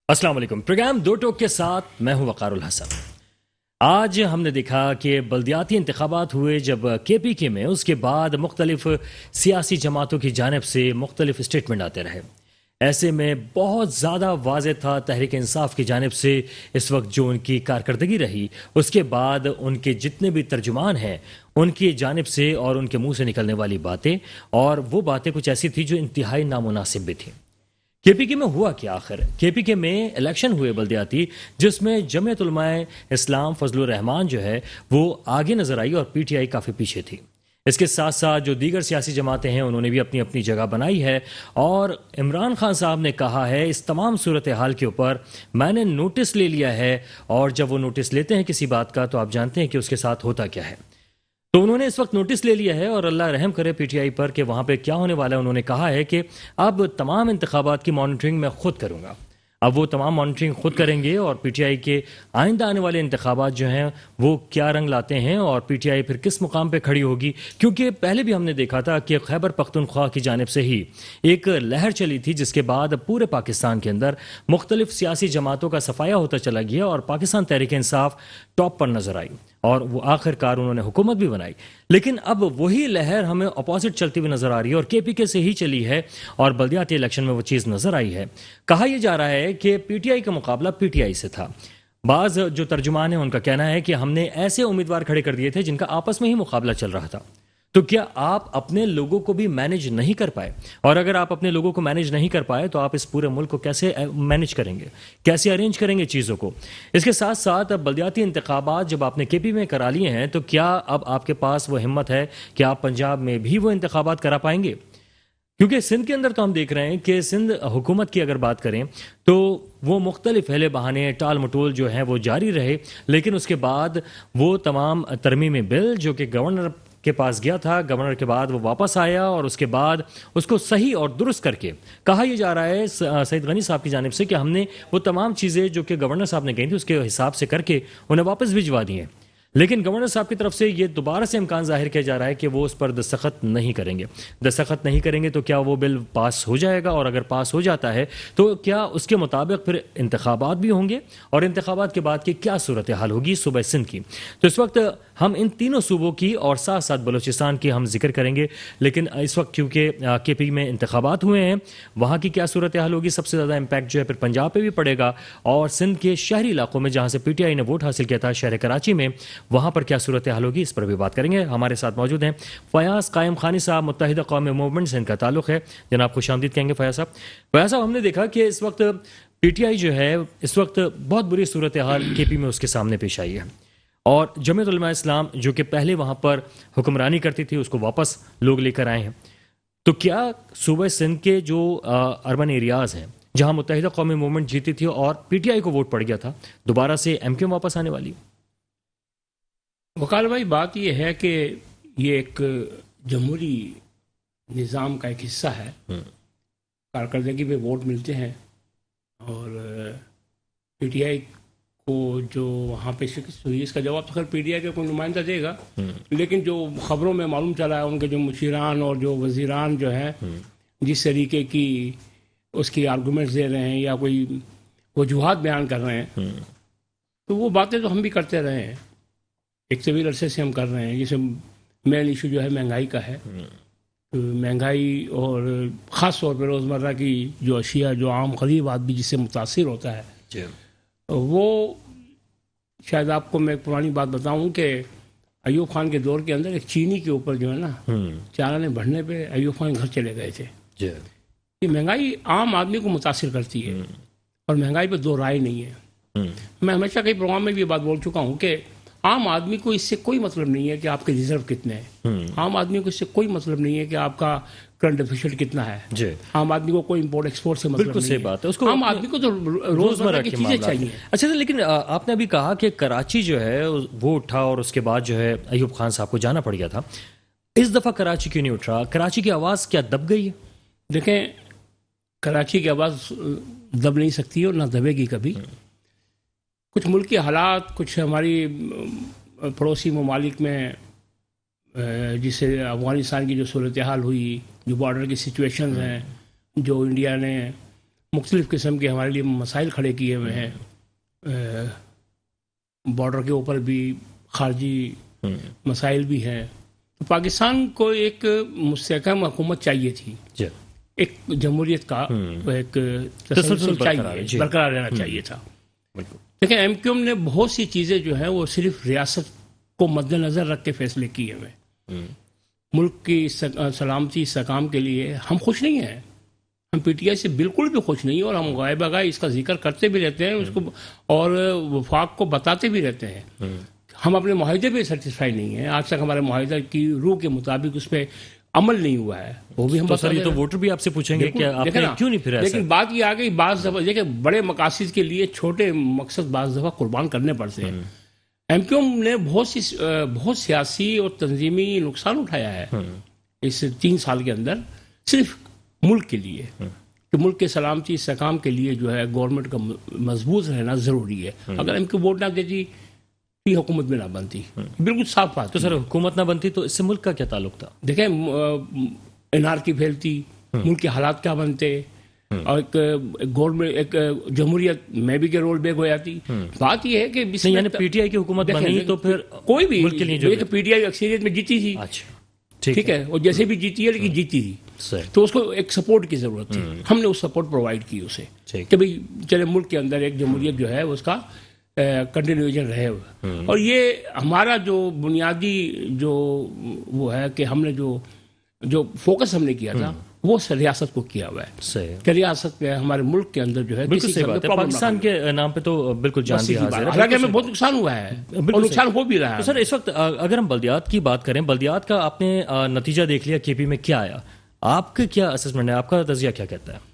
السلام علیکم. پروگرام دو ٹوک کے ساتھ میں ہوں وقار الحسن. آج ہم نے دیکھا کہ بلدیاتی انتخابات ہوئے جب کے پی کے میں، اس کے بعد مختلف سیاسی جماعتوں کی جانب سے مختلف اسٹیٹمنٹ آتے رہے. ایسے میں بہت زیادہ واضح تھا تحریک انصاف کی جانب سے اس وقت جو ان کی کارکردگی رہی، اس کے بعد ان کے جتنے بھی ترجمان ہیں ان کی جانب سے اور ان کے منہ سے نکلنے والی باتیں، اور وہ باتیں کچھ ایسی تھی جو انتہائی نامناسب بھی تھیں. کے پی کے میں ہوا کیا آخر؟ کے پی کے میں الیکشن ہوئے بلدیاتی، جس میں جمعیت علماء اسلام فضل الرحمان جو ہے وہ آگے نظر آئی اور پی ٹی آئی کافی پیچھے تھی. اس کے ساتھ ساتھ جو دیگر سیاسی جماعتیں ہیں انہوں نے بھی اپنی اپنی جگہ بنائی ہے، اور عمران خان صاحب نے کہا ہے اس تمام صورتحال کے اوپر میں نے نوٹس لے لیا ہے، اور جب وہ نوٹس لیتے ہیں کسی بات کا تو آپ جانتے ہیں کہ اس کے ساتھ ہوتا کیا ہے. تو انہوں نے اس وقت نوٹس لے لیا ہے، اور اللہ رحم کرے پی ٹی آئی پر کہ وہاں پہ کیا ہونے والا ہے. انہوں نے کہا ہے کہ اب تمام انتخابات کی مانیٹرنگ میں خود کروں گا. اب وہ تمام مانیٹرنگ خود کریں گے، اور پی ٹی آئی کے آئندہ آنے والے انتخابات جو ہیں وہ کیا رنگ لاتے ہیں اور پی ٹی آئی پھر کس مقام پہ کھڑی ہوگی. کیونکہ پہلے بھی ہم نے دیکھا تھا کہ خیبر پختونخوا کی جانب سے ہی ایک لہر چلی تھی، جس کے بعد پورے پاکستان کے اندر مختلف سیاسی جماعتوں کا صفایا ہوتا چلا گیا، اور پاکستان تحریک انصاف ٹاپ پر نظر آئی، اور وہ آخر کار انہوں نے حکومت بھی بنائی. لیکن اب وہی لہر ہمیں اپوزٹ چلتی ہوئی نظر آ رہی ہے، اور کے پی کے سے ہی چلی ہے، اور بلدیاتی الیکشن میں وہ چیز نظر آئی ہے. کہا یہ جا رہا ہے کہ پی ٹی آئی کا مقابلہ پی ٹی آئی سے تھا. بعض جو ترجمان ہیں ان کا کہنا ہے کہ ہم نے ایسے امیدوار کھڑے کر دیے تھے جن کا آپس میں ہی مقابلہ چل رہا تھا. تو کیا آپ اپنے لوگوں کو بھی مینج نہیں کر پائے؟ اور اگر آپ اپنے لوگوں کو مینج نہیں کر پائے تو آپ اس پورے ملک کو کیسے مینج کریں گے، کیسے ارینج کریں گے چیزوں کو؟ اس کے ساتھ ساتھ اب بلدیاتی انتخابات جب آپ نے کے پی میں کرا لیے ہیں تو کیا اب آپ کے پاس وہ ہمت ہے کہ آپ پنجاب میں بھی وہ انتخابات کرا پائیں گے؟ کیونکہ سندھ کے اندر تو ہم دیکھ رہے ہیں کہ سندھ حکومت کی اگر بات کریں تو وہ مختلف ہیلے بہانے ٹال مٹول جو ہیں وہ جاری رہے، لیکن اس کے بعد وہ تمام ترمیمی بل جو کہ گورنر کے پاس گیا تھا، گورنر کے بعد وہ واپس آیا، اور اس کے بعد اس کو صحیح اور درست کر کے کہا یہ جا رہا ہے سعید غنی صاحب کی جانب سے کہ ہم نے وہ تمام چیزیں جو کہ گورنر صاحب نے کہی تھی اس کے حساب سے کر کے انہیں واپس بھجوا دی ہیں. لیکن گورنر صاحب کی طرف سے یہ دوبارہ سے امکان ظاہر کیا جا رہا ہے کہ وہ اس پر دستخط نہیں کریں گے. دستخط نہیں کریں گے تو کیا وہ بل پاس ہو جائے گا؟ اور اگر پاس ہو جاتا ہے تو کیا اس کے مطابق پھر انتخابات بھی ہوں گے؟ اور انتخابات کے بعد کی کیا صورتحال ہوگی صوبہ سندھ کی؟ تو اس وقت ہم ان تینوں صوبوں کی اور ساتھ ساتھ بلوچستان کی ہم ذکر کریں گے. لیکن اس وقت کیونکہ کے پی میں انتخابات ہوئے ہیں، وہاں کی کیا صورتحال ہوگی؟ سب سے زیادہ امپیکٹ جو ہے پھر پنجاب پہ بھی پڑے گا، اور سندھ کے شہری علاقوں میں جہاں سے پی ٹی آئی نے ووٹ حاصل کیا تھا، شہر کراچی میں، وہاں پر کیا صورتحال ہوگی؟ اس پر بھی بات کریں گے. ہمارے ساتھ موجود ہیں فیاض قائم خانی صاحب، متحدہ قومی موومنٹ سے ان کا تعلق ہے. جناب خوش آمدید کہیں گے فیاض صاحب. فیاض صاحب، ہم نے دیکھا کہ اس وقت پی ٹی آئی جو ہے اس وقت بہت بری صورتحال کے پی میں اس کے سامنے پیش آئی ہے، اور جمعیت علماء اسلام جو کہ پہلے وہاں پر حکمرانی کرتی تھی اس کو واپس لوگ لے کر آئے ہیں. تو کیا صوبہ سندھ کے جو اربن ایریاز ہیں جہاں متحدہ قومی موومنٹ جیتی تھی اور پی ٹی آئی کو ووٹ پڑ گیا تھا، دوبارہ سے ایم کیو واپس آنے والی؟ وکال بھائی، بات یہ ہے کہ یہ ایک جمہوری نظام کا ایک حصہ ہے. کارکردگی پہ ووٹ ملتے ہیں، اور پی ٹی آئی کو جو وہاں پہ شکست ہوئی اس کا جواب تو خیر پی ٹی آئی کا کوئی نمائندہ دے گا. لیکن جو خبروں میں معلوم چلا ہے ان کے جو مشیران اور جو وزیران جو ہیں جس طریقے کی اس کی آرگومنٹس دے رہے ہیں یا کوئی وجوہات بیان کر رہے ہیں، تو وہ باتیں تو ہم بھی کرتے رہے ہیں، ایک طویل عرصے سے ہم کر رہے ہیں. جیسے مین ایشو جو ہے مہنگائی کا ہے. مہنگائی اور خاص طور پہ روزمرہ کی جو اشیاء جو عام غریب آدمی جس سے متاثر ہوتا ہے، وہ شاید آپ کو میں ایک پرانی بات بتاؤں کہ ایوب خان کے دور کے اندر ایک چینی کے اوپر جو ہے نا چالانے بڑھنے پہ ایوب خان گھر چلے گئے تھے. یہ مہنگائی عام آدمی کو متاثر کرتی ہے، اور مہنگائی پہ دو رائے نہیں ہے. میں ہمیشہ کئی پروگرام میں بھی یہ بات بول چکا ہوں کہ عام آدمی کو اس سے کوئی مطلب نہیں ہے کہ آپ کے ریزرو کتنے ہیں. عام آدمی کو اس سے کوئی مطلب نہیں ہے کہ آپ کا کرنٹ ڈیفیسٹ کتنا ہے. عام آدمی کو کوئی امپورٹ ایکسپورٹ سے مطلب نہیں ہے. عام آدمی کو تو روزمرہ کی چیزیں چاہیے. اچھا، لیکن آپ نے ابھی کہا کہ کراچی جو ہے وہ اٹھا، اور اس کے بعد جو ہے ایوب خان صاحب کو جانا پڑ گیا تھا. اس دفعہ کراچی کیوں نہیں اٹھ رہا؟ کراچی کی آواز کیا دب گئی ہے؟ دیکھیں، کراچی کی آواز دب نہیں سکتی اور نہ دبے گی کبھی. کچھ ملکی حالات، کچھ ہماری پڑوسی ممالک میں جسے افغانستان کی جو صورتحال ہوئی، جو بارڈر کی سچویشنز ہیں، جو انڈیا نے مختلف قسم کے ہمارے لیے مسائل کھڑے کیے ہوئے ہیں. بارڈر کے اوپر بھی خارجی مسائل بھی ہیں. تو پاکستان کو ایک مستحکم حکومت چاہیے تھی, ایک جمہوریت کا ایک تسلسل چاہیے, برقرار رہنا چاہیے تھا. دیکھیں ایم کیو ایم نے بہت سی چیزیں جو ہیں وہ صرف ریاست کو مد نظر رکھ کے فیصلے کیے ہوئے. ملک کی سلامتی استحکام کے لیے ہم خوش نہیں ہیں, ہم پی ٹی آئی سے بالکل بھی خوش نہیں, اور ہم غائب بغائب اس کا ذکر کرتے بھی رہتے ہیں اس کو, اور وفاق کو بتاتے بھی رہتے ہیں. ہم اپنے معاہدے پہ سیٹسفائی نہیں ہیں, آج تک ہمارے معاہدہ کی روح کے مطابق اس پہ عمل نہیں ہوا ہے. وہ بھی ہم سر یہ تو ووٹر بھی آپ سے پوچھیں گے کہ آپ نے کیوں نہیں پھرا. لیکن بات یہ آ گئی, بعض دفعہ دیکھیں بڑے مقاصد کے لیے چھوٹے مقصد بعض دفعہ قربان کرنے پڑتے ہیں. ایم کیو ایم نے بہت سیاسی اور تنظیمی نقصان اٹھایا ہے اس 3 سال کے اندر, صرف ملک کے لیے کہ ملک کے سلامتی استحکام کے لیے جو ہے گورنمنٹ کا مضبوط رہنا ضروری ہے. اگر ایم کیو ووٹ نہ دیتی حکومت میں نہ بنتی, بالکل صاف بات. تو سر حکومت نہ بنتی تو اس سے ملک کا کیا تعلق تھا؟ دیکھیں انارکی پھیلتی, ملک کے حالات کیا بنتے, اور ایک گورنمنٹ ایک جمہوریت میں بھی کے رول بیک ہو جاتی. بات یہ ہے کہ یعنی پی ٹی آئی کی حکومت بنی تو پھر کوئی بھی ملک کے لیے پی ٹی آئی اکثریت میں جیتی تھی, ٹھیک ہے, اور جیسے بھی جیتی ہے لیکن جیتی تھی, تو اس کو ایک سپورٹ کی ضرورت تھی. ہم نے اس سپورٹ پرووائڈ کی اسے کہ بھئی چلے ملک کے اندر ایک جمہوریت جو ہے اس کا کنٹینیویشن رہے ہوئے. اور یہ ہمارا جو بنیادی جو وہ ہے کہ ہم نے جو فوکس ہم نے کیا تھا وہ ریاست کو کیا ہوا ہے کہ ریاست میں ہمارے ملک کے اندر جو ہے بالکل صحیح بات ہے. پاکستان کے نام پہ تو بالکل جان بھی حاضر ہے, حالانکہ ہمیں بہت نقصان ہوا ہے اور نقصان ہو بھی رہا ہے. سر اس وقت اگر ہم بلدیات کی بات کریں, بلدیات کا آپ نے نتیجہ دیکھ لیا کے پی میں کیا آیا, آپ کا کیا اسسمنٹ ہے, آپ کا تجزیہ کیا کہتا ہے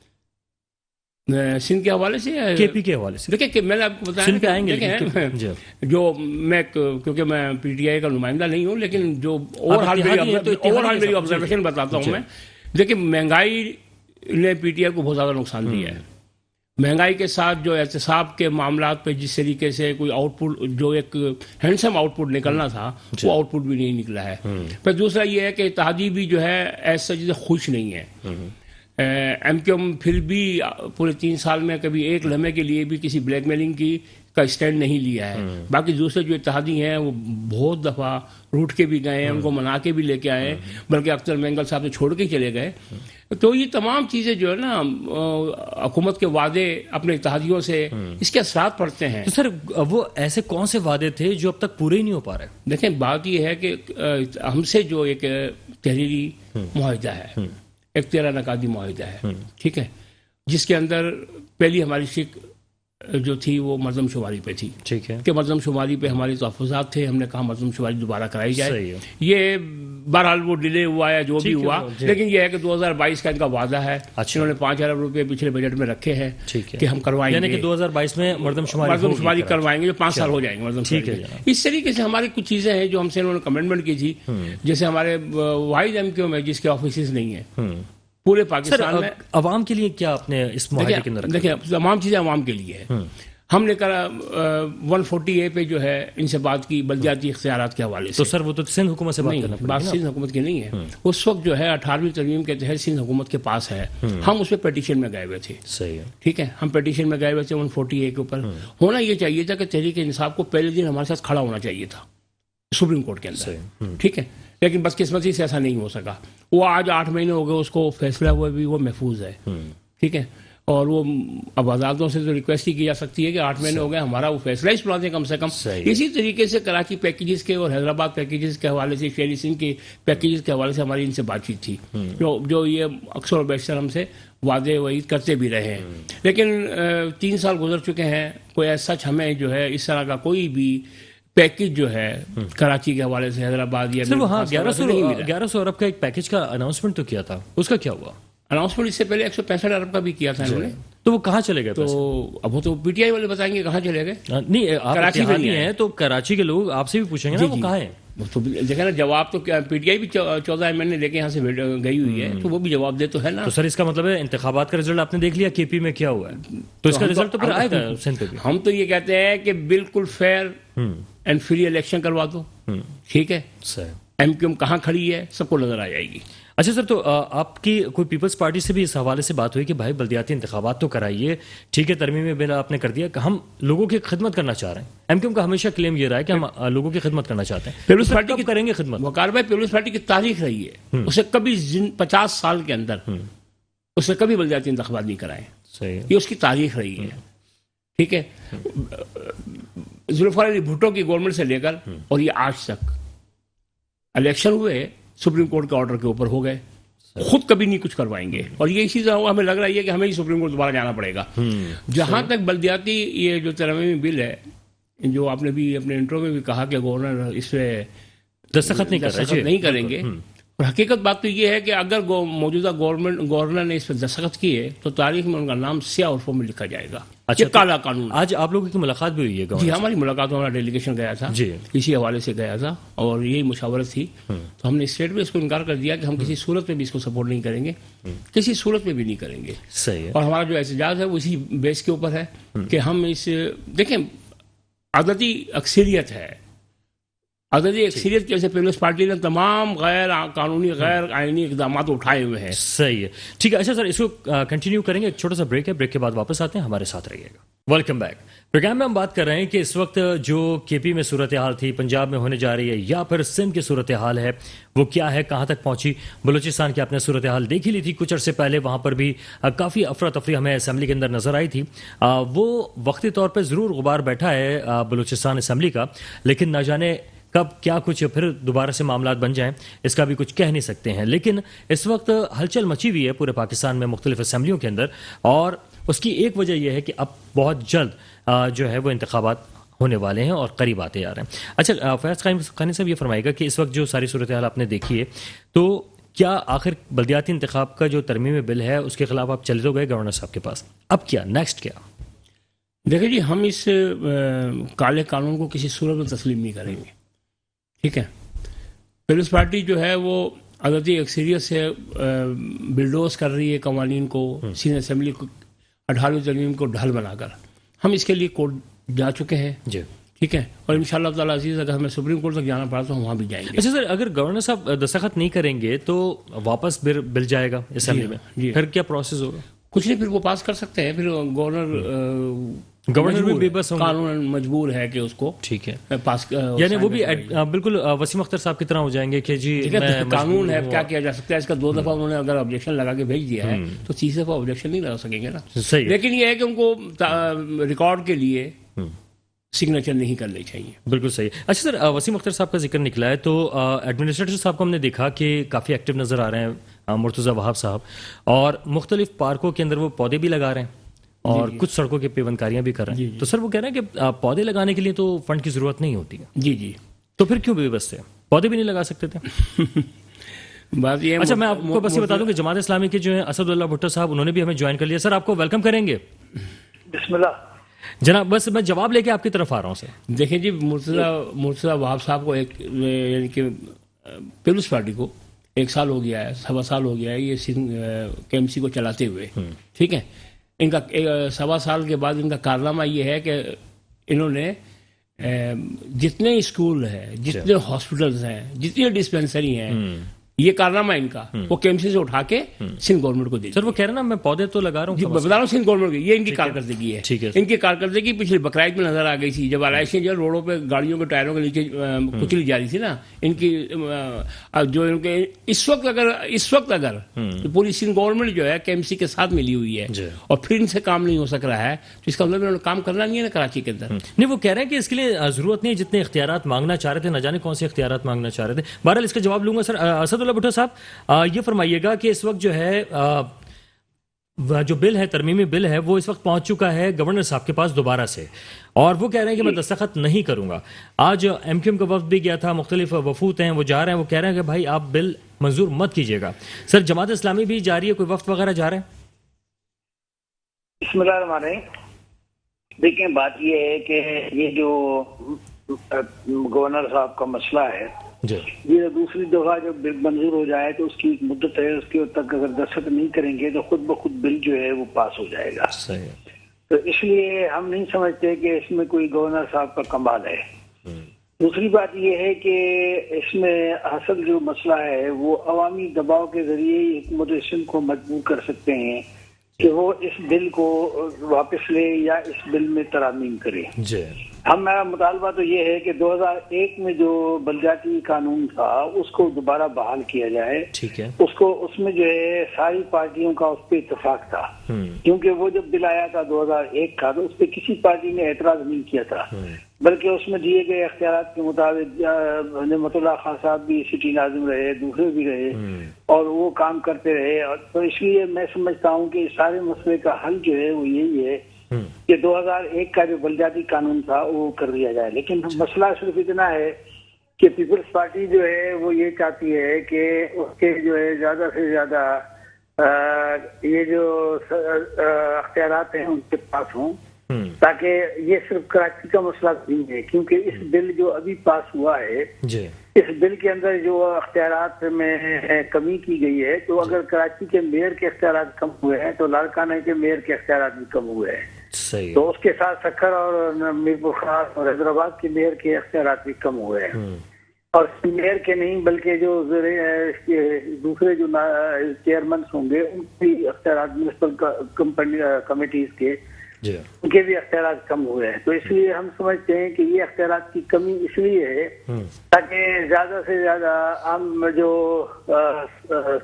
سندھ کے حوالے سے کے پی کے حوالے سے؟ دیکھیں کہ میں نے آپ کو بتایا سندھ پہ آئیں گے جو میں, کیونکہ میں پی ٹی آئی کا نمائندہ نہیں ہوں, لیکن جو اوور حال میری آبزرویشن بتاتا ہوں میں. دیکھیں مہنگائی نے پی ٹی آئی کو بہت زیادہ نقصان دیا ہے. مہنگائی کے ساتھ جو احتساب کے معاملات پہ جس طریقے سے کوئی آؤٹ پٹ, جو ایک ہینڈسم آؤٹ پٹ نکلنا تھا وہ آؤٹ پٹ بھی نہیں نکلا ہے. پھر دوسرا یہ ہے کہ اتحادی بھی جو ہے ایسا چیزیں خوش نہیں ہے. ایم کیو ایم پھر بھی پورے 3 سال میں کبھی ایک لمحے کے لیے بھی کسی بلیک میلنگ کی کا اسٹینڈ نہیں لیا ہے. باقی دوسرے جو اتحادی ہیں وہ بہت دفعہ روٹ کے بھی گئے ہیں, ان کو منا کے بھی لے کے آئے, بلکہ اختر مینگل صاحب نے چھوڑ کے چلے گئے. تو یہ تمام چیزیں جو ہے نا حکومت کے وعدے اپنے اتحادیوں سے, اس کے اثرات پڑتے ہیں. تو سر وہ ایسے کون سے وعدے تھے جو اب تک پورے ہی نہیں ہو پا رہے؟ دیکھیں بات یہ ہے کہ ہم سے جو ایک تحریری معاہدہ ہے, ایک 13 نقادی معاہدہ ہے, ٹھیک ہے, جس کے اندر پہلی ہماری شک جو تھی وہ مردم شماری پہ تھی, ٹھیک ہے, کہ مردم شماری پہ ہماری تحفظات تھے. ہم نے کہا مردم شماری دوبارہ کرائی جائے. یہ بہرحال وہ ڈیلے ہوا یا جو بھی ہوا, لیکن یہ ہے کہ 2022 کا ان کا وعدہ ہے. انہوں نے 5 ارب روپے پچھلے بجٹ میں رکھے ہیں کہ ہم کروائیں گے, یعنی کہ 2022 میں مردم شماری کروائیں گے, جو 5 سال ہو جائیں گے مردم شماری. اس طریقے سے ہماری کچھ چیزیں ہیں جو ہم سے انہوں نے کمنٹمنٹ کی تھی, جیسے ہمارے واحد ایم کیو میں جس کے آفیسز نہیں ہیں پورے پاکستان میں. عوام کے لیے کیا آپ نے اس معاہدے کے اندر؟ دیکھیں تمام چیزیں عوام کے لیے ہے. ہم نے کرا 140A پہ جو ہے ان سے بات کی بلدیاتی اختیارات کے حوالے سے. تو سر وہ تو سندھ حکومت سے بات کرنا پڑے گا. بات سندھ حکومت کی نہیں ہے. اس وقت جو ہے 18ویں ترمیم کے تحت سندھ حکومت کے پاس ہے. ہم اس پہ پیٹیشن میں گئے ہوئے تھے. صحیح ہے, ٹھیک ہے, ہم پیٹیشن میں گئے ہوئے تھے 140A کے اوپر. ہونا یہ چاہیے تھا کہ تحریک انصاف کو پہلے دن ہمارے ساتھ کھڑا ہونا چاہیے تھا سپریم کورٹ کے اندر, ٹھیک ہے, لیکن بس قسمتی سے ایسا نہیں ہو سکا. وہ آج 8 مہینے ہو گئے اس کو فیصلہ ہوا بھی وہ محفوظ ہے, ٹھیک ہے, اور وہ اب عدالتوں سے تو ریکویسٹ ہی کی جا سکتی ہے کہ 8 مہینے ہو گئے, ہمارا وہ فیصلہ ہی سنا دیں کم سے کم. اسی طریقے سے کراچی پیکیجز کے اور حیدرآباد پیکیجز کے حوالے سے, شیری سنگھ کے پیکیجز کے حوالے سے ہماری ان سے بات چیت تھی, جو یہ اکثر و بیشتر ہم سے وعدے وعید کرتے بھی رہے ہیں. لیکن 3 سال گزر چکے ہیں, کوئی ایسا سچ ہمیں جو ہے اس طرح کا کوئی بھی پیکیج جو ہے کراچی کے حوالے سے حیدرآباد یا 1100 ارب کا ایک پیکیج کا اناؤنسمنٹ تو کیا تھا, اس کا کیا ہوا؟ اناؤنسمنٹ اس سے پہلے 165 ارب کا بھی کیا تھا انہوں نے. تو وہ کہاں چلے گئے؟ تو اب وہ تو پی ٹی آئی والے بتائیں گے کہاں چلے گئے. نہیں, آپ کراچی میں ہیں تو کراچی کے لوگ آپ سے بھی پوچھیں گے نا وہ کہاں ہیں. تو دیکھیں نا جواب تو پی ٹی آئی بھی 14 مہینے لے کے یہاں سے گئی ہوئی ہے, تو وہ بھی جواب دے تو ہے نا. تو سر اس کا مطلب ہے انتخابات کا رزلٹ آپ نے دیکھ لیا کے پی میں کیا ہوا ہے, تو اس کا رزلٹ تو پھر آئے گا سندھ پہ بھی. ہم تو یہ کہتے ہیں کہ بالکل فیئر اینڈ فری الیکشن کروا دو, ٹھیک ہے. ایم کیو ایم کہاں کھڑی ہے سب کو نظر آ جائے گی. اچھا سر، تو آپ کی کوئی پیپلز پارٹی سے بھی اس حوالے سے بات ہوئی کہ بھائی بلدیاتی انتخابات تو کرائیے، ٹھیک ہے ترمیمی بل آپ نے کر دیا کہ ہم لوگوں کی خدمت کرنا چاہ رہے ہیں؟ ایم کیو ایم کا ہمیشہ کلیم یہ رہا ہے کہ ہم لوگوں کی خدمت کرنا چاہتے ہیں. پیپلز پارٹی کب کریں گے خدمت؟ وقار بھائی، پیپلز پارٹی کی تاریخ رہی ہے، اسے کبھی 50 سال کے اندر اسے کبھی بلدیاتی انتخابات نہیں کرائے. صحیح ہے. یہ اس کی تاریخ رہی ہے. ٹھیک ہے، ذوالفقار علی بھٹو کی گورنمنٹ سے لے کر اور یہ آج تک الیکشن ہوئے سپریم کورٹ کے آرڈر کے اوپر ہو گئے، خود کبھی نہیں کچھ کروائیں گے. اور یہ اسی طرح ہمیں لگ رہا ہے کہ ہمیں ہی سپریم کورٹ دوبارہ جانا پڑے گا. جہاں تک بلدیاتی یہ جو ترمیمی بل ہے، جو آپ نے بھی اپنے انٹرو میں بھی کہا کہ گورنر اس پہ دستخط نہیں کریں گے، اور حقیقت بات تو یہ ہے کہ اگر موجودہ گورنر نے اس پہ دستخط کیے تو تاریخ میں ان کا نام سیاہ حروفوں میں لکھا جائے گا. یہ کالا قانون. آج آپ لوگوں کی ملاقات بھی ہوئی ہے جی، ہماری ملاقات ہمارا ڈیلیگیشن گیا تھا، اسی حوالے سے گیا تھا اور یہی مشاورت تھی. تو ہم نے اسٹیٹ میں اس کو انکار کر دیا کہ ہم کسی صورت میں بھی اس کو سپورٹ نہیں کریں گے، کسی صورت میں بھی نہیں کریں گے. صحیح ہے. اور ہمارا جو احتجاج ہے وہ اسی بیس کے اوپر ہے کہ ہم اس دیکھیں عددی اکثریت ہے، عددی اکثریت کی وجہ سے پیپلز پارٹی نے تمام غیر قانونی غیر آئینی اقدامات اٹھائے ہوئے ہیں. صحیح ہے، ٹھیک ہے. اچھا سر، اس کو کنٹینیو کریں گے. ایک چھوٹا سا بریک ہے، بریک کے بعد واپس آتے ہیں، ہمارے ساتھ رہیے گا. Welcome back. پروگرام میں ہم بات کر رہے ہیں کہ اس وقت جو کے پی میں صورتحال تھی، پنجاب میں ہونے جا رہی ہے، یا پھر سندھ کی صورتحال ہے، وہ کیا ہے، کہاں تک پہنچی. بلوچستان کی آپ نے صورتحال دیکھ ہی لی تھی کچھ عرصے پہلے، وہاں پر بھی کافی افراتفری ہمیں اسمبلی کے اندر نظر آئی تھی. وہ وقتی طور پہ ضرور غبار بیٹھا ہے بلوچستان اسمبلی کا، لیکن نہ جانے کب کیا کچھ پھر دوبارہ سے معاملات بن جائیں، اس کا بھی کچھ کہہ نہیں سکتے ہیں. لیکن اس وقت ہلچل مچی ہوئی ہے پورے پاکستان میں مختلف اسمبلیوں کے اندر، اور اس کی ایک وجہ یہ ہے کہ اب بہت جلد جو ہے وہ انتخابات ہونے والے ہیں اور قریب آتے جا رہے ہیں. اچھا فیاض قانی صاحب، یہ فرمائے گا کہ اس وقت جو ساری صورتحال آپ نے دیکھی ہے، تو کیا آخر بلدیاتی انتخاب کا جو ترمیمی بل ہے اس کے خلاف آپ چلے تو گئے گورنر صاحب کے پاس، اب کیا نیکسٹ کیا؟ دیکھیں جی، ہم اس کالے قانون کو کسی صورت میں تسلیم نہیں کریں گے. ٹھیک ہے، پیپلز پارٹی جو ہے وہ عددی اکثریت سے بلڈوز کر رہی ہے قوانین کو، سینئر اسمبلی کو 18ویں ترمیم کو ڈھال بنا کر. ہم اس کے لیے کورٹ جا چکے ہیں. جی ٹھیک ہے، اور انشاءاللہ تعالیٰ عزیز اگر ہمیں سپریم کورٹ تک جانا پڑا تو ہم وہاں بھی جائیں گے. اچھا سر، اگر گورنر صاحب دستخط نہیں کریں گے تو واپس بل جائے گا اسمبلی میں، پھر کیا پروسیس ہوگا؟ کچھ نہیں، پھر وہ پاس کر سکتے ہیں. پھر گورنر بھی بے بس قانون مجبور ہے کہ اس کو ٹھیک ہے پاس، یعنی وہ بھی بالکل وسیم اختر صاحب کی طرح ہو جائیں گے کہ جی قانون ہے، کیا کیا جا سکتا ہے. اس کا 2 دفعہ انہوں نے اگر آبجیکشن لگا کے بھیج دیا ہے تو 30 دفعہ آبجیکشن نہیں لگا سکیں گے نا. صحیح. لیکن یہ ہے کہ ان کو ریکارڈ کے لیے سگنیچر نہیں کرنے چاہیے. بالکل صحیح. اچھا سر، وسیم اختر صاحب کا ذکر نکلا ہے تو ایڈمنسٹریٹر صاحب کو ہم نے دیکھا کہ کافی ایکٹیو نظر آ رہے ہیں، مرتضی وہاب صاحب، اور مختلف پارکوں کے اندر وہ پودے بھی لگا رہے ہیں اور کچھ سڑکوں کی پیوندکاریاں بھی کر رہے ہیں. تو سر وہ کہہ رہے ہیں کہ پودے لگانے کے لیے تو فنڈ کی ضرورت نہیں ہوتی ہے. جی جی، تو پھر کیوں بے بس تھے، پودے بھی نہیں لگا سکتے تھے؟ بات یہ. اچھا میں آپ کو بس یہ بتا دوں کہ جماعت اسلامی کے جو ہیں اسد اللہ بھٹو صاحب، انہوں نے بھی ہمیں جوائن کر لیا. سر آپ کو ویلکم کریں گے. بسم اللہ جناب. بس میں جواب لے کے آپ کی طرف آ رہا ہوں. سر دیکھیں جی، مرتضی وہاب صاحب کو ایک یعنی کہ پیپلز پارٹی کو 1 سال ہو گیا ہے، 1.25 سال ہو گیا ہے یہ کے ایم سی کو چلاتے ہوئے. ٹھیک ہے، ان کا 1.25 سال کے بعد ان کا کارنامہ یہ ہے کہ انہوں نے جتنے اسکول ہیں، جتنے ہاسپٹلز ہیں، جتنی ڈسپینسری ہیں، یہ کارنامہ ان کا وہ کے ایم سی سے اٹھا کے سندھ گورنمنٹ کو دے. سر وہ کہہ رہے ہیں نا میں پودے تو لگا رہا ہوں. بتا رہا ہوں سندھ گورنمنٹ کی یہ ان کی کارکردگی ہے. ان کی کارکردگی پچھلے بقرعید میں نظر آ گئی تھی، جب علائشیں جو روڈوں پہ گاڑیوں کے ٹائروں کے نیچے کچلی جا رہی تھی نا. ان کی جو ان کے اس وقت اگر پوری سندھ گورنمنٹ جو ہے کے ایم سی کے ساتھ ملی ہوئی ہے اور پھر ان سے کام نہیں ہو سک رہا ہے تو اس کا مطلب انہوں نے کام کرنا نہیں ہے نا کراچی کے اندر. نہیں، وہ کہہ رہے ہیں کہ اس کے لیے ضرورت نہیں ہے، جتنے اختیارات مانگنا چاہ رہے تھے، نہ جانے کون سے اختیارات مانگنا چاہ رہے تھے. بہرحال اس کا جواب لوں گا. سر اسد اللہ بھٹو صاحب، یہ فرمائیے گا کہ اس وقت جو ہے جو بل ہے، ترمیمی بل ہے، وہ اس وقت پہنچ چکا ہے گورنر صاحب کے پاس دوبارہ سے، اور وہ کہہ رہے ہیں کہ میں دستخط نہیں کروں گا. آج ایم کیو ایم کا وفد بھی گیا تھا، مختلف وفود ہیں، وہ جا رہے ہیں، وہ کہہ رہے ہیں کہ بھائی آپ بل منظور مت کیجیے گا. سر جماعت اسلامی بھی جا رہی ہے، کوئی وفد وغیرہ جا رہے ہیں؟ بسم اللہ الرحمن الرحیم. دیکھیں بات یہ ہے کہ یہ جو گورنر صاحب کا مسئلہ ہے، یہ دوسری دفعہ جب بل منظور ہو جائے تو اس کی ایک مدت ہے، اس کے تک اگر دستخط نہیں کریں گے تو خود بخود بل جو ہے وہ پاس ہو جائے گا. تو اس لیے ہم نہیں سمجھتے کہ اس میں کوئی گورنر صاحب کا کمال ہے. دوسری بات یہ ہے کہ اس میں اصل جو مسئلہ ہے وہ عوامی دباؤ کے ذریعے ہی حکومت سندھ کو مجبور کر سکتے ہیں کہ وہ اس بل کو واپس لے یا اس بل میں ترامیم کرے. جی ہمارا مطالبہ تو یہ ہے کہ 2001 میں جو بلدیاتی قانون تھا اس کو دوبارہ بحال کیا جائے. ٹھیک ہے. اس میں جو ہے ساری پارٹیوں کا اس پہ اتفاق تھا کیونکہ وہ جب بل آیا تھا 2001 کا تو اس پہ کسی پارٹی نے اعتراض نہیں کیا تھا بلکہ اس میں دیے گئے اختیارات کے مطابق نعمت اللہ خان صاحب بھی سٹی ناظم رہے, دوسرے بھی رہے اور وہ کام کرتے رہے. اور تو اس لیے میں سمجھتا ہوں کہ اس سارے مسئلے کا حل جو ہے وہ یہی ہے کہ 2001 کا جو بلدیاتی قانون تھا وہ کر دیا جائے. لیکن مسئلہ صرف اتنا ہے کہ پیپلز پارٹی جو ہے وہ یہ چاہتی ہے کہ اس کے جو ہے زیادہ سے زیادہ یہ جو اختیارات ہیں ان کے پاس ہوں تاکہ یہ صرف کراچی کا مسئلہ نہیں ہے کیونکہ اس بل جو ابھی پاس ہوا ہے اس بل کے اندر جو اختیارات میں کمی کی گئی ہے تو اگر کراچی کے میئر کے اختیارات کم ہوئے ہیں تو لاڑکانہ کے میئر کے اختیارات بھی کم ہوئے ہیں. تو اس کے ساتھ سکھر اور میرپور خاص اور حیدرآباد کے میئر کے اختیارات بھی کم ہوئے ہیں. اور میئر کے نہیں بلکہ جو دوسرے جو چیئرمینس ہوں گے ان کی اختیارات میونسپل کمیٹیز کے ان کے بھی اختیارات کم ہوئے ہیں. تو اس لیے ہم سمجھتے ہیں کہ یہ اختیارات کی کمی اس لیے ہے تاکہ زیادہ سے زیادہ عام جو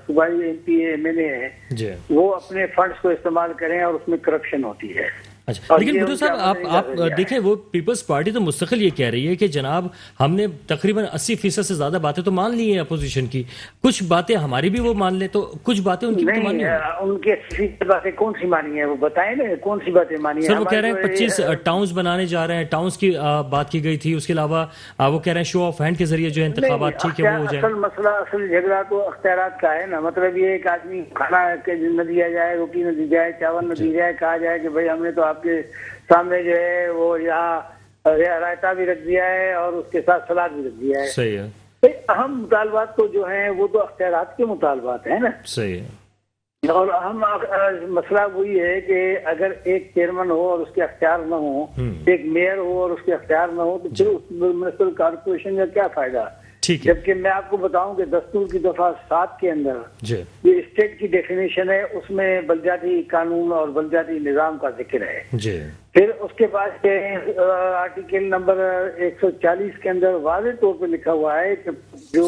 صوبائی M P M L A ہیں وہ اپنے فنڈز کو استعمال کریں اور اس میں کرپشن ہوتی ہے. اچھا لیکن بھٹو صاحب آپ دیکھیں وہ پیپلز پارٹی تو مستقل یہ کہہ رہی ہے کہ جناب ہم نے تقریباً 80% سے زیادہ باتیں تو مان لی ہیں اپوزیشن کی, کچھ باتیں ہماری بھی وہ مان لیں تو کچھ باتیں ان کی بھی تو مانی ہیں. ان کی 80% باتیں کون سی مانی ہیں وہ بتائیں نا, کون سی باتیں مانی ہیں؟ سر وہ کہہ رہے ہیں 25 ٹاؤنز بنانے جا رہے ہیں, ٹاؤنز کی بات کی گئی تھی. اس کے علاوہ وہ کہہ رہے ہیں شو آف ہینڈ کے ذریعے جو انتخابات ٹھیک ہے وہ ہو جائیں. اصل مسئلہ اصل جھگڑا تو اختیارات کا ہے نا. مطلب یہ ایک آدمی کھانا نہ دیا جائے, روٹی نہ دی جائے, چاول نہ دی جائے, کہا جائے کہ بھائی ہم نے تو آپ کے سامنے جو ہے وہ یہاں رائتا بھی رکھ دیا ہے اور اس کے ساتھ سلاد بھی رکھ دیا ہے. صحیح ہے. اہم مطالبات تو جو ہیں وہ تو اختیارات کے مطالبات ہیں نا. صحیح ہے. اور اہم مسئلہ وہی ہے کہ اگر ایک چیئرمین ہو اور اس کے اختیار نہ ہو, ایک میئر ہو اور اس کے اختیار نہ ہو تو پھر اس میونسپل کارپوریشن کا کیا فائدہ؟ جبکہ میں آپ کو بتاؤں کہ دستور کی دفعہ 7 کے اندر یہ اسٹیٹ کی ڈیفینیشن ہے, اس میں بلدیاتی قانون اور بلدیاتی نظام کا ذکر ہے. پھر اس کے بعد آرٹیکل نمبر 140 کے اندر واضح طور پہ لکھا ہوا ہے کہ جو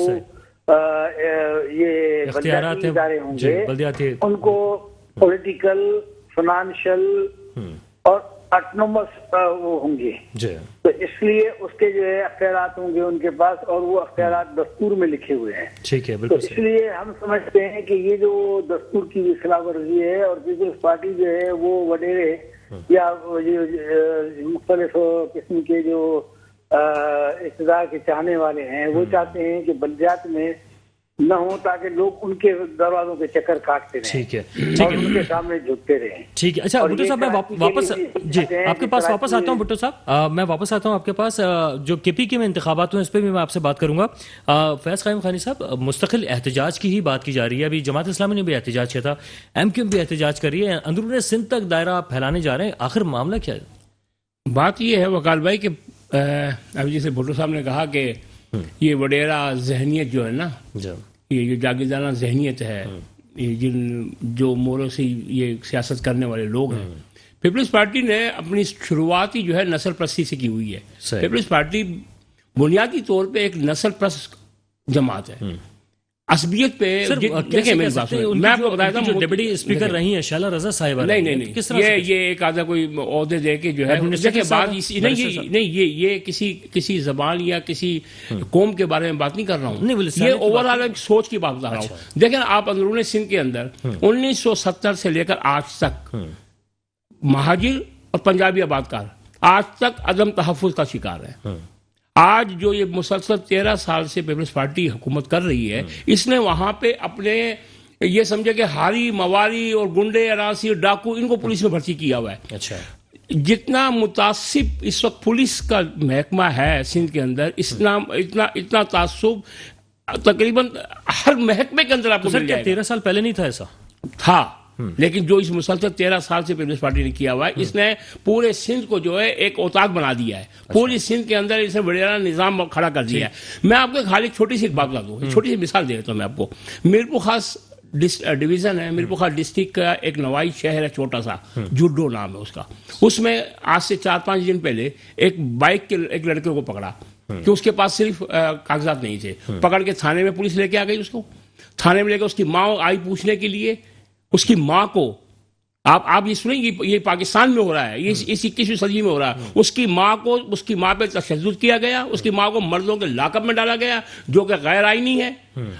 یہ بلدیاتی ادارے ہوں گے ان کو پولیٹیکل, فائنانشل اور آٹونومس وہ ہوں گے. تو اس لیے اس کے جو ہے اختیارات ہوں گے ان کے پاس اور وہ اختیارات دستور میں لکھے ہوئے ہیں. ٹھیک ہے. تو اس لیے ہم سمجھتے ہیں کہ یہ جو دستور کی خلاف ورزی ہے اور پیپلز پارٹی جو ہے وہ وڈیرے یا مختلف قسم کے جو اقتدار کے چاہنے والے ہیں وہ چاہتے ہیں کہ بلدیات میں نہ ہو تاکہ لوگ ان کے دروازوں کے چکر کاٹتے رہیں. ٹھیک ہے. اور ان کے سامنے جھکتے رہیں. ٹھیک ہے. اچھا بھٹو صاحب میں واپس آپ کے پاس واپس آتا ہوں. بھٹو صاحب میں واپس آتا ہوں آپ کے پاس. جو کے پی کے میں انتخابات ہوئے اس پہ بھی میں آپ سے بات کروں گا. فیض قائم خانی صاحب, مستقل احتجاج کی ہی بات کی جا رہی ہے. ابھی جماعت اسلامی نے بھی احتجاج کیا تھا, ایم کیو ایم بھی احتجاج کر رہی ہے, اندرون سندھ تک دائرہ پھیلانے جا رہے ہیں. آخر معاملہ کیا ہے؟ بات یہ ہے وقال بھائی کہ ابھی جیسے بھٹو صاحب نے کہا کہ یہ وڈیرا ذہنیت جو ہے نا, یہ جو جاگیردانہ ذہنیت ہے, جو موروں سے یہ سیاست کرنے والے لوگ ہیں, پیپلز پارٹی نے اپنی شروعاتی جو ہے نسل پرستی سے کی ہوئی ہے. پیپلز پارٹی بنیادی طور پہ ایک نسل پرست جماعت ہے. عصبیت پہ دیکھیں میری بات سنیں, میں آپ کو بتایا تھا جو ڈپٹی اسپیکر رہی ہیں شائلہ رضا صاحبہ, نہیں یہ ایک آدھا کوئی عہدے دے کے جو ہے دیکھیں بات نہیں, یہ کسی زبان یا کسی قوم کے بارے میں بات نہیں کر رہا ہوں, یہ اوور آل ایک سوچ کی بات بتا رہا ہوں. دیکھیں آپ اندرون سندھ کے اندر 1970 سے لے کر آج تک مہاجر اور پنجابی آباد کار آج تک عدم تحفظ کا شکار ہے. آج جو یہ مسلسل 13 سال سے پیپلز پارٹی حکومت کر رہی ہے, اس نے وہاں پہ اپنے یہ سمجھے کہ ہاری مواری اور گنڈے اراسی ڈاکو ان کو پولیس میں بھرتی کیا ہوا ہے. اچھا, جتنا متعصب اس وقت پولیس کا محکمہ ہے سندھ کے اندر, اتنا تعصب تقریباً ہر محکمے کے اندر آپ کو مل جائے گا. 13 سال پہلے نہیں تھا ایسا؟ تھا. لیکن جو اس مسلسل 13 سال سے پیپلز پارٹی نے کیا ہوا ہے، اس نے پورے سندھ کو جو ہے ایک اوتاد بنا دیا ہے، پوری سندھ کے اندر اسے بڑا نظام کھڑا کر دیا ہے۔ میں آپ کو خالی چھوٹی سی ایک بات بتا دوں، چھوٹی سی مثال دے دیتا ہوں میں آپ کو۔ میرپور خاص ڈویژن ہے، میرپور خاص ڈسٹرکٹ کا ایک نوائی شہر ہے چھوٹا سا، جڈو نام ہے اس کا۔ اس میں آج سے 4-5 دن پہلے ایک بائک کے ایک لڑکے کو پکڑا کہ اس کے پاس صرف کاغذات نہیں تھے، پکڑ کے تھانے میں پولیس لے کے آ گئی، اس کو تھانے میں لے کے اس کی ماں آئی پوچھنے کے لیے، اس کی ماں کو آپ یہ سنیں، یہ پاکستان میں ہو رہا ہے، یہ اس 21ویں صدی میں ہو رہا ہے، اس کی ماں پہ تشدد کیا گیا، اس کی ماں کو مردوں کے لاک اپ میں ڈالا گیا، جو کہ غیر آئینی ہے،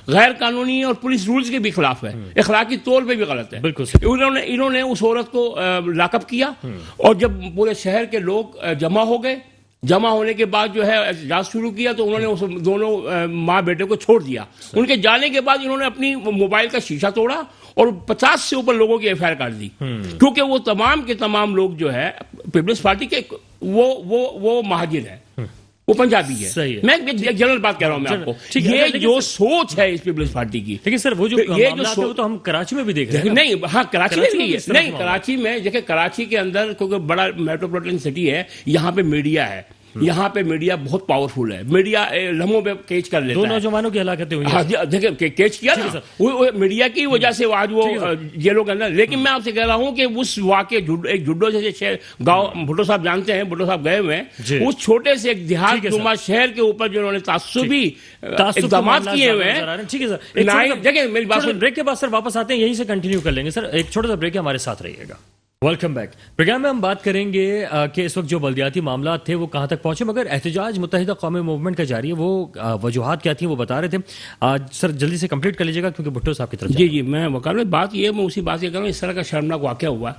غیر قانونی ہے اور پولیس رولز کے بھی خلاف ہے، اخلاقی طور پہ بھی غلط ہے۔ انہوں نے اس عورت کو لاک اپ کیا، اور جب پورے شہر کے لوگ جمع ہو گئے، جمع ہونے کے بعد جو ہے احتجاج شروع کیا، تو انہوں نے اس دونوں ماں بیٹے کو چھوڑ دیا۔ ان کے جانے کے بعد انہوں نے اپنی موبائل کا شیشہ توڑا اور 50 سے اوپر لوگوں کی ایف آئی آر کاٹ دی، کیونکہ وہ تمام کے تمام لوگ جو ہے پیپلز پارٹی کے وہ مہاجر ہیں، وہ پنجابی ہے۔ میں ایک جنرل بات کہہ رہا ہوں میں آپ کو، یہ جو سوچ ہے اس پیپلز پارٹی کی، لیکن سر وہ جو معاملات ہیں وہ تو ہم کراچی میں بھی دیکھ رہے ہیں۔ نہیں، ہاں کراچی میں بھی ہے، نہیں کراچی میں دیکھیں، کراچی کے اندر کیونکہ بڑا میٹروپولیٹن سٹی ہے، یہاں پہ میڈیا ہے، یہاں پہ میڈیا بہت پاورفل ہے، میڈیا لمحوں پہ کیچ کر لیتا ہے۔ 2 نوجوانوں کی ہلاکتیں ہوئی ہیں، دیکھیں کیچ کیا نا وہ میڈیا کی وجہ سے آج وہ جیلوں کے اندر۔ لیکن میں آپ سے کہہ رہا ہوں کہ اس واقعے ایک جڈو جیسے گاؤں، بھٹو صاحب جانتے ہیں، بھٹو صاحب گئے ہوئے ہیں، اس چھوٹے سے ایک دیہات نما شہر کے اوپر جو انہوں نے تعصبی اقدامات کیے ہوئے ہیں۔ ٹھیک ہے سر، دیکھیں میری بات بریک کے بعد سر واپس آتے ہیں، یہیں سے کنٹینیو کر لیں گے سر، ایک چھوٹا سا بریک ہے، ہمارے ساتھ رہیے گا۔ Welcome back. پروگرام میں ہم بات کریں گے کہ اس وقت جو بلدیاتی معاملات تھے وہ کہاں تک پہنچے، مگر احتجاج متحدہ قومی موومنٹ کا جاری ہے، وہ وجوہات کیا تھیں وہ بتا رہے تھے۔ سر جلدی سے کمپلیٹ کر لیجیے گا کیونکہ بھٹو صاحب کی طرف۔ جی میں وکالت بات یہ، میں اسی بات یہ کر رہا ہوں، اس طرح کا شرمناک واقعہ ہوا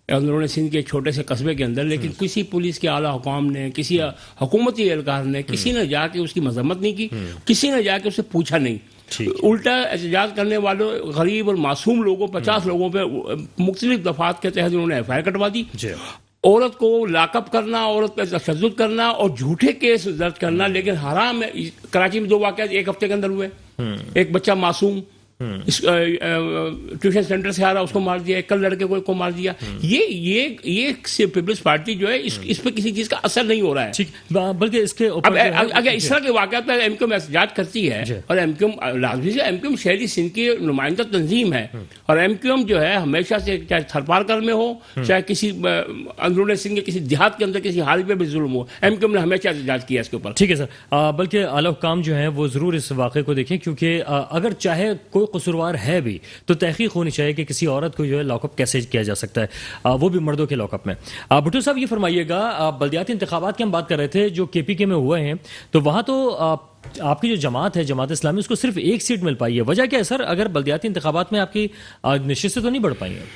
انہوں نے سندھ کے ایک چھوٹے سے قصبے کے اندر، لیکن کسی پولیس کے اعلیٰ حکام نے، کسی حکومتی اہلکار نے، کسی نے جا کے اس کی مذمت نہیں کی، کسی نے جا کے اسے پوچھا نہیں، الٹا احتجاج کرنے والوں غریب اور معصوم لوگوں 50 لوگوں پہ مختلف دفعات کے تحت انہوں نے ایف آئی آر کٹوا دی۔ عورت کو لاک اپ کرنا، عورت پہ تشدد کرنا اور جھوٹے کیس درج کرنا، لیکن حرام ہے۔ کراچی میں 2 واقعات ایک ہفتے کے اندر ہوئے، ایک بچہ معصوم ٹیوشن سینٹر سے آ رہا، اس کو مار دیا، ایک کل لڑکے کو مار دیا۔ یہ پیپلز پارٹی جو ہے اس پہ کسی چیز کا اثر نہیں ہو رہا ہے، بلکہ اس کے اوپر اگر اس طرح کے واقعات پر ایم کیو ایم احتجاج کرتی ہے، اور ایم کیو ایم لازمی سے ایم کیو ایم شہری سندھ کی نمائندہ تنظیم ہے، اور ایم کیو ایم جو ہے ہمیشہ سے چاہے تھرپارکر میں ہو، چاہے کسی اندرون سندھ کے کسی دیہات کے اندر کسی حال پہ بھی ظلم ہو، ایم کیو ایم نے ہمیشہ احتجاج کیا اس کے اوپر۔ ٹھیک ہے سر، بلکہ اعلی حکام جو ہیں وہ ضرور اس واقعے کو دیکھیں، کیونکہ اگر چاہے کوئی قصوروار ہے بھی تو تحقیق ہونی چاہیے کہ کسی عورت کو جو ہے لاک اپ کیسے کیا جا سکتا ہے، وہ بھی مردوں کے لاک اپ میں۔ بھٹو صاحب یہ فرمائیے گا، بلدیاتی انتخابات کی ہم بات کر رہے تھے جو کے پی کے میں ہوئے ہیں، تو وہاں تو آپ کی جو جماعت ہے، جماعت اسلامی، اس کو صرف 1 سیٹ مل پائی ہے، وجہ کیا ہے سر؟ اگر بلدیاتی انتخابات میں آپ کی نشستیں تو نہیں بڑھ پائی ہیں؟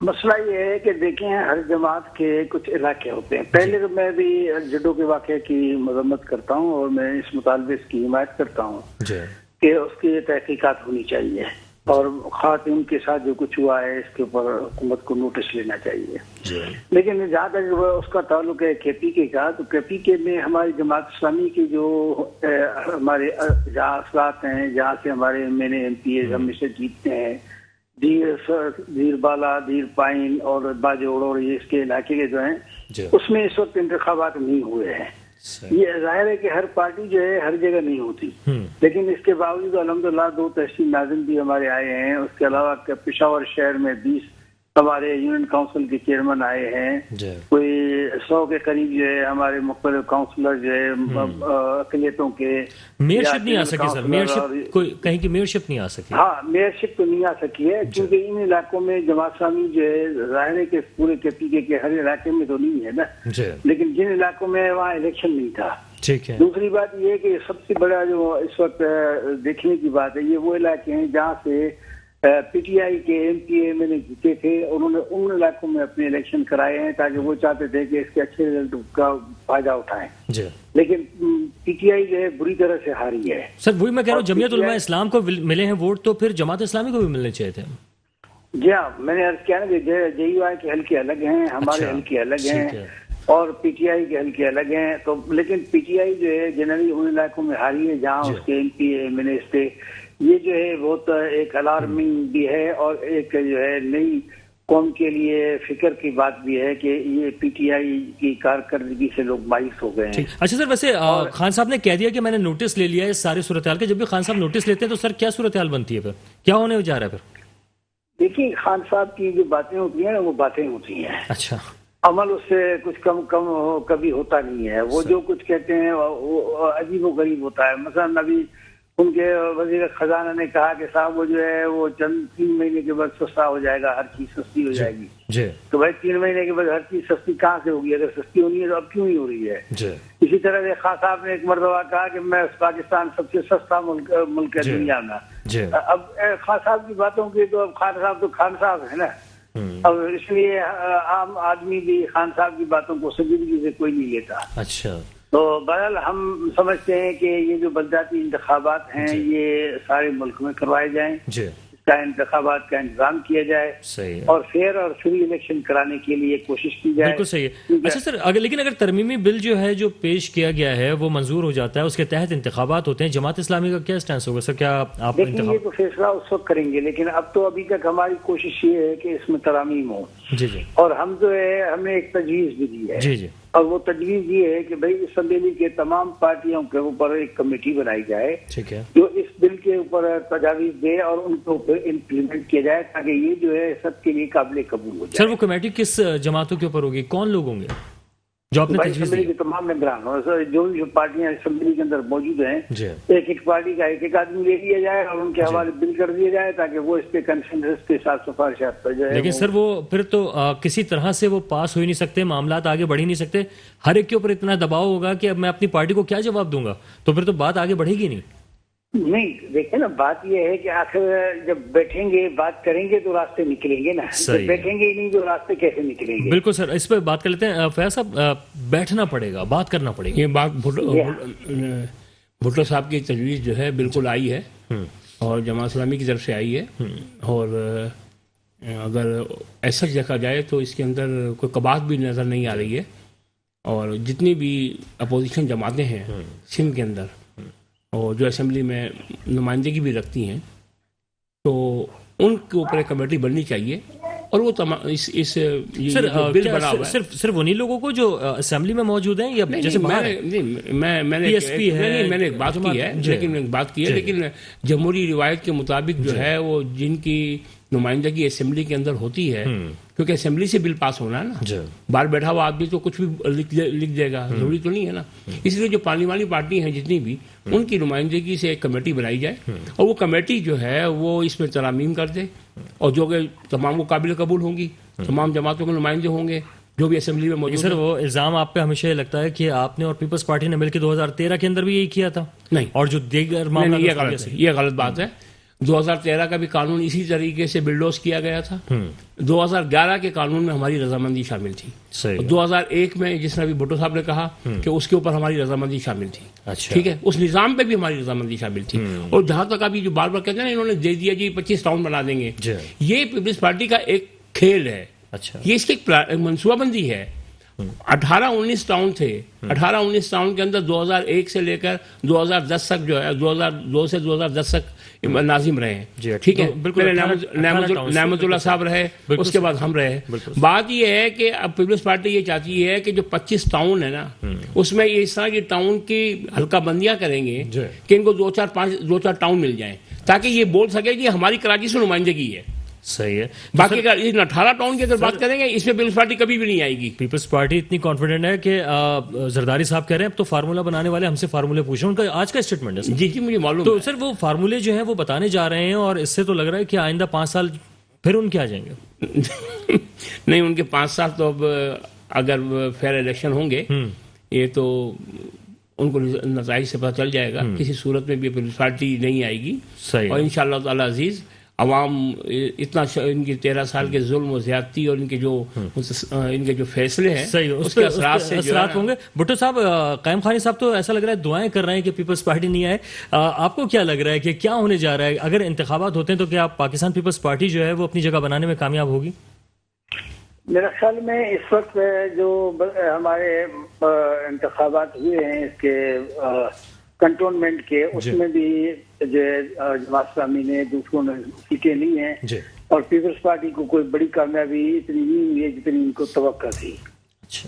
مسئلہ یہ ہے کہ دیکھیں ہر جماعت کے کچھ علاقے ہوتے ہیں۔ پہلے تو میں بھی جڈو کے واقعے کی مذمت کرتا ہوں اور میں اس مطالبے کی حمایت کرتا ہوں کہ اس کی تحقیقات ہونی چاہیے، اور خواتین کے ساتھ جو کچھ ہوا ہے اس کے اوپر حکومت کو نوٹس لینا چاہیے۔ لیکن جہاں تک اس کا تعلق ہے کے پی کے کا، تو کے پی کے میں ہماری جماعت اسلامی کے جو ہمارے جہاں اثرات ہیں، جہاں سے ہمارے ایم پی اے ہمیشہ جیتتے ہیں، دیر بالا، دیر پائن اور باجوڑ اور یہ اس کے علاقے کے جو ہیں، اس میں اس وقت انتخابات نہیں ہوئے ہیں۔ یہ ظاہر ہے کہ ہر پارٹی جو ہے ہر جگہ نہیں ہوتی، لیکن اس کے باوجود الحمدللہ 2 تحصیل ناظم بھی ہمارے آئے ہیں۔ اس کے علاوہ پشاور شہر میں 20 ہمارے یونین کاؤنسل کے چیئرمین آئے ہیں، کوئی 100 کے قریب جو ہے ہمارے مختلف کاؤنسلر جو ہے اقلیتوں کے۔ میئرشپ نہیں آ سکی سر، میئرشپ کہیں کی میئرشپ نہیں آ سکی؟ ہاں میئرشپ تو نہیں آ سکی ہے، کیونکہ ان علاقوں میں جماعت اسلامی جو ہے ظاہر ہے کہ پورے کے پی کے ہر علاقے میں تو نہیں ہے نا، لیکن جن علاقوں میں وہاں الیکشن نہیں تھا۔ ٹھیک ہے۔ دوسری بات یہ ہے کہ سب سے بڑا جو اس وقت دیکھنے کی بات ہے، یہ وہ علاقے ہیں جہاں سے پی ٹی آئی کے ایم پی اے میں نے جیتے تھے، انہوں نے ان علاقوں میں اپنے الیکشن کرائے ہیں تاکہ وہ چاہتے تھے کہ اس کے اچھے رزلٹ کا فائدہ اٹھائیں، لیکن پی ٹی آئی جو ہے بری طرح سے ہاری ہے۔ سر وہی میں کہہ رہا ہوں، جمعیت علماء اسلام کو ملے ہیں ووٹ تو پھر جماعت اسلامی کو بھی ملنے چاہیے تھے۔ جی ہاں، میں نے عرض کیا نا کہ جے یو آئی کے حلقے الگ ہیں، ہمارے حلقے الگ ہیں، اور پی ٹی آئی کے حلقے الگ ہیں، تو لیکن پی ٹی آئی جو ہے جنرلی ان علاقوں میں ہاری ہے جہاں اس کے M P A M N A تھے، یہ جو ہے بہت ایک الارمنگ بھی ہے اور ایک جو ہے نئی قوم کے لیے فکر کی بات بھی ہے کہ یہ پی ٹی آئی کی کارکردگی سے لوگ مایوس ہو گئے ہیں. اچھا سر، ویسے خان صاحب نے کہہ دیا کہ میں نے نوٹس لے لیا ہے اس ساری صورتحال کا. جب بھی خان صاحب نوٹس لیتے ہیں تو سر کیا صورتحال بنتی ہے، پھر کیا ہونے جا رہا ہے پھر؟ دیکھیے خان صاحب کی جو باتیں ہوتی ہیں وہ باتیں ہوتی ہیں، اچھا، عمل اس سے کچھ کم کبھی ہوتا نہیں ہے. وہ جو کچھ کہتے ہیں وہ عجیب و غریب ہوتا ہے. مثلا ابھی ان کے وزیر خزانہ نے کہا کہ صاحب وہ جو ہے وہ چند 3 مہینے کے بعد سستا ہو جائے گا، ہر چیز سستی ہو جائے گی. جی تو بھائی 3 مہینے کے بعد ہر چیز سستی کہاں سے ہوگی؟ اگر سستی ہونی ہے تو اب کیوں نہیں ہو رہی ہے؟ جی اسی طرح سے خان صاحب نے ایک مرتبہ کہا کہ میں پاکستان سب سے سستا ملک ہے دنیا میں. جی اب خان صاحب کی باتوں کی تو اب خان صاحب تو خان صاحب ہے نا. اب اس لیے عام آدمی بھی خان صاحب کی باتوں کو سنجیدگی سے کوئی نہیں لیتا. اچھا، تو بہرحال ہم سمجھتے ہیں کہ یہ جو بلدیاتی انتخابات ہیں یہ سارے ملک میں کروائے جائیں، جی اس کا انتخابات کا انتظام کیا جائے صحیح ہے، اور فیئر اور فری الیکشن کرانے کے لیے کوشش کی جائے. بالکل صحیح ہے. اچھا سر، لیکن اگر ترمیمی بل جو ہے جو پیش کیا گیا ہے وہ منظور ہو جاتا ہے، اس کے تحت انتخابات ہوتے ہیں، جماعت اسلامی کا کیا اسٹینس ہوگا سر؟ کیا آپ دیکھیں یہ تو فیصلہ اس وقت کریں گے، لیکن ابھی تک ہماری کوشش یہ ہے کہ اس میں ترامیم ہو. جی جی اور ہم جو ہے ہمیں ایک تجویز بھی دی ہے، جی جی اور وہ تجویز یہ ہے کہ بھائی اسمبلی کے تمام پارٹیوں کے اوپر ایک کمیٹی بنائی جائے ٹھیک ہے، جو اس بل کے اوپر تجاویز دے اور ان کو امپلیمنٹ کیا جائے تاکہ یہ جو ہے سب کے لیے قابل قبول ہو جائے. سر وہ کمیٹی کس جماعتوں کے اوپر ہوگی؟ کون لوگ ہوں گے جو آپ نے بھائی تجویز اسمبلی دی؟ کے تمام ممبران جو پارٹیاں اسمبلی کے اندر موجود ہیں، جی ایک پارٹی کا ایک آدمی لے لیا جائے اور ان کے حوالے بل کر دیا جائے تاکہ وہ اس پہ کنسنسس کے ساتھ سفارشات پر جائے. لیکن سر وہ پھر تو کسی طرح سے وہ پاس ہو ہی نہیں سکتے، معاملات آگے بڑھ ہی نہیں سکتے. ہر ایک کے اوپر اتنا دباؤ ہوگا کہ اب میں اپنی پارٹی کو کیا جواب دوں گا، تو پھر تو بات آگے بڑھے گی نہیں. دیکھیں نا بات یہ ہے کہ آخر جب بیٹھیں گے بات کریں گے تو راستے نکلیں گے نا. جب بیٹھیں گے ہی نہیں تو راستے کیسے نکلیں گے؟ بالکل سر، اس پہ بات کر لیتے ہیں. فیاض صاحب، بیٹھنا پڑے گا، بات کرنا پڑے گا. یہ بات بھٹو صاحب کی تجویز جو ہے بالکل آئی ہے اور جماعت اسلامی کی طرف سے آئی ہے، اور اگر ایسا دیکھا جائے تو اس کے اندر کوئی کباہت بھی نظر نہیں آ رہی ہے. اور جتنی بھی اپوزیشن جماعتیں ہیں سندھ کے اندر اور جو اسمبلی میں نمائندگی بھی رکھتی ہیں، تو ان کے اوپر ایک کمیٹی بننی چاہیے. اور وہ تمام سر بل بنا ہوا ہے صرف انہی لوگوں کو جو اسمبلی میں موجود ہیں یا جیسے میں نے ایک بات کی ہے، لیکن جمہوری روایت کے مطابق جو ہے وہ جن کی نمائندگی اسمبلی کے اندر ہوتی ہے، کیونکہ اسمبلی سے بل پاس ہونا ہے نا. باہر بیٹھا ہوا آدمی تو کچھ بھی لکھ دے گا، ضروری تو نہیں ہے نا. اس لیے جو پارلیمانی پارٹی ہیں جتنی بھی، ان کی نمائندگی سے ایک کمیٹی بنائی جائے اور وہ کمیٹی جو ہے وہ اس میں ترامیم کر دے، اور جو کہ تمام کو قابل قبول ہوں گی، تمام جماعتوں کے نمائندے ہوں گے جو بھی اسمبلی میں موجود. سر وہ الزام آپ پہ ہمیشہ یہ لگتا ہے کہ آپ نے اور پیپلز پارٹی نے مل کے 2013 کے اندر بھی یہی کیا تھا. نہیں، اور جو دیگر معاملات، یہ غلط بات ہے. 2013 کا بھی قانون اسی طریقے سے بلڈوز کیا گیا تھا. 2011 کے قانون میں ہماری رضامندی شامل تھی. 2001 میں جس نے ابھی بھٹو صاحب نے کہا کہ اس کے اوپر ہماری رضامندی شامل تھی. ٹھیک ہے، اس نظام پہ بھی ہماری رضامندی شامل تھی. اور جہاں تک ابھی جو بار بار کہتے ہیں نا انہوں نے دے دیا جی 25 ٹاؤن بنا دیں گے، یہ پیپلز پارٹی کا ایک کھیل ہے. یہ اس کی ایک منصوبہ بندی ہے. 18-19 ٹاؤن تھے. 18-19 ٹاؤن کے اندر 2001 سے لے کر 2010 تک جو ہے 2002 سے 2010 تک ناظم رہے ہیں. ٹھیک ہے، نعمت اللہ صاحب رہے، اس کے بعد ہم رہے. بات یہ ہے کہ اب پیپلز پارٹی یہ چاہتی ہے کہ جو 25 ٹاؤن ہے نا، اس میں اس طرح کی ٹاؤن کی حلقہ بندیاں کریں گے کہ ان کو 2-4 ٹاؤن مل جائیں تاکہ یہ بول سکے کہ ہماری کراچی سے نمائندگی ہے. صحیح ہے. باقی اگر 18 ٹاؤن کی اگر بات کریں گے اس میں پیپلز پارٹی کبھی بھی نہیں آئے گی. پیپلز پارٹی اتنی کانفیڈنٹ ہے کہ زرداری صاحب کہہ رہے ہیں اب تو فارمولا بنانے والے ہم سے فارمولے پوچھیں. ان کا آج کا اسٹیٹمنٹ ہے. جی مجھے معلوم. تو سر وہ فارمولے جو ہیں وہ بتانے جا رہے ہیں اور اس سے تو لگ رہا ہے کہ آئندہ 5 سال پھر ان کے آ جائیں گے. نہیں، ان کے 5 سال تو اب اگر فیئر الیکشن ہوں گے یہ تو ان کو نتائج سے پتہ چل جائے گا. کسی صورت میں بھی پیپلز پارٹی نہیں آئے گی. اور انشاءاللہ تعالی عزیز عوام اتنا ان کی 13 سال کے ظلم و زیادتی اور ان کے جو فیصلے ہیں اس کے اثرات ہوں گے. بھٹو صاحب، قائم خانی صاحب تو ایسا لگ رہا ہے دعائیں کر رہے ہیں کہ پیپلز پارٹی نہیں آئے. آپ کو کیا لگ رہا ہے کہ کیا ہونے جا رہا ہے؟ اگر انتخابات ہوتے ہیں تو کیا پاکستان پیپلز پارٹی جو ہے وہ اپنی جگہ بنانے میں کامیاب ہوگی؟ میرا خیال میں اس وقت جو ہمارے انتخابات ہوئے ہیں اس کے کنٹونمنٹ کے، اس میں بھی جو ہے جماعت اسلامی نے دوسروں نے سیٹیں لی ہیں اور پیپلز پارٹی کو کوئی بڑی کامیابی اتنی نہیں ہوئی ہے جتنی ان کو توقع تھی.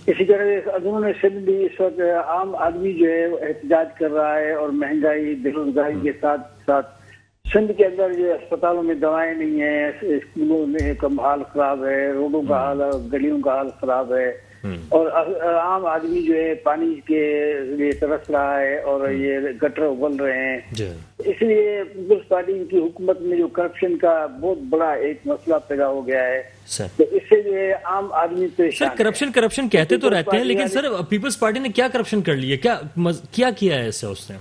اسی طرح انہوں نے سندھ بھی اس وقت عام آدمی جو ہے احتجاج کر رہا ہے اور مہنگائی بے روزگاری کے ساتھ ساتھ سندھ کے اندر جو اسپتالوں میں دوائیں نہیں ہیں، اسکولوں میں کا حال خراب ہے، روڈوں کا حال، گلیوں کا حال خراب ہے اور عام آدمی جو ہے پانی کے لیے ترس رہا ہے اور یہ گٹر ابل رہے ہیں. اس لیے پیپلز پارٹی کی حکومت میں جو کرپشن کا بہت بڑا ایک مسئلہ پیدا ہو گیا ہے، تو اس سے جو ہے عام آدمی پریشان. کرپشن کہتے تو رہتے ہیں، لیکن سر پیپلز پارٹی نے کیا کرپشن کر لی ہے؟ کیا ہے اس سے اس نے؟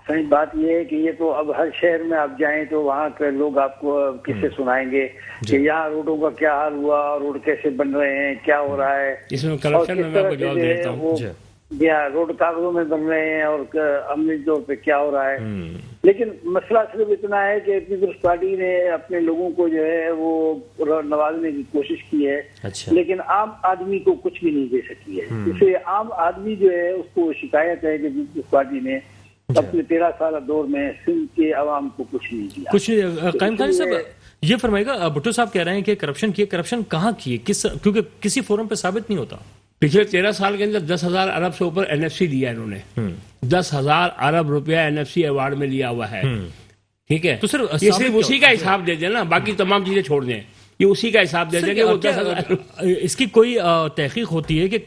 صحیح بات یہ ہے کہ یہ تو اب ہر شہر میں آپ جائیں تو وہاں کے لوگ آپ کو قصے سنائیں گے کہ یہاں روڈوں کا کیا حال ہوا، روڈ کیسے بن رہے ہیں، کیا ہو رہا ہے، اس میں کرپشن میں آپ کو جواب دیتا ہوں. روڈ کاغذوں میں بن رہے ہیں اور عملی طور پہ کیا ہو رہا ہے. لیکن مسئلہ صرف اتنا ہے کہ پیپلز پارٹی نے اپنے لوگوں کو جو ہے وہ نوازنے کی کوشش کی ہے، لیکن عام آدمی کو کچھ بھی نہیں دے سکی ہے. اس لیے عام آدمی جو ہے اس کو شکایت ہے کہ پیپلز پارٹی نے اپنے 13 سالہ دور میں سندھ کے عوام کو کچھ نہیں دیا. قائم خانی صاحب یہ فرمائے گا، بھٹو صاحب کہہ رہے ہیں کہ کرپشن کہاں کی ہے، کیونکہ کسی فورم پہ ثابت نہیں ہوتا. پچھلے 13 سال کے اندر 10,000 ارب سے اوپر NFC دیا انہوں نے. 10,000 ارب روپیہ NFC ایوارڈ میں لیا ہوا ہے. ٹھیک ہے، تو سر یہ صرف اسی کا حساب دے دیں نا، باقی تمام چیزیں چھوڑ دیں. یہ اسی کا حساب دے دیں کہ اس کی کوئی تحقیق ہوتی ہے کہ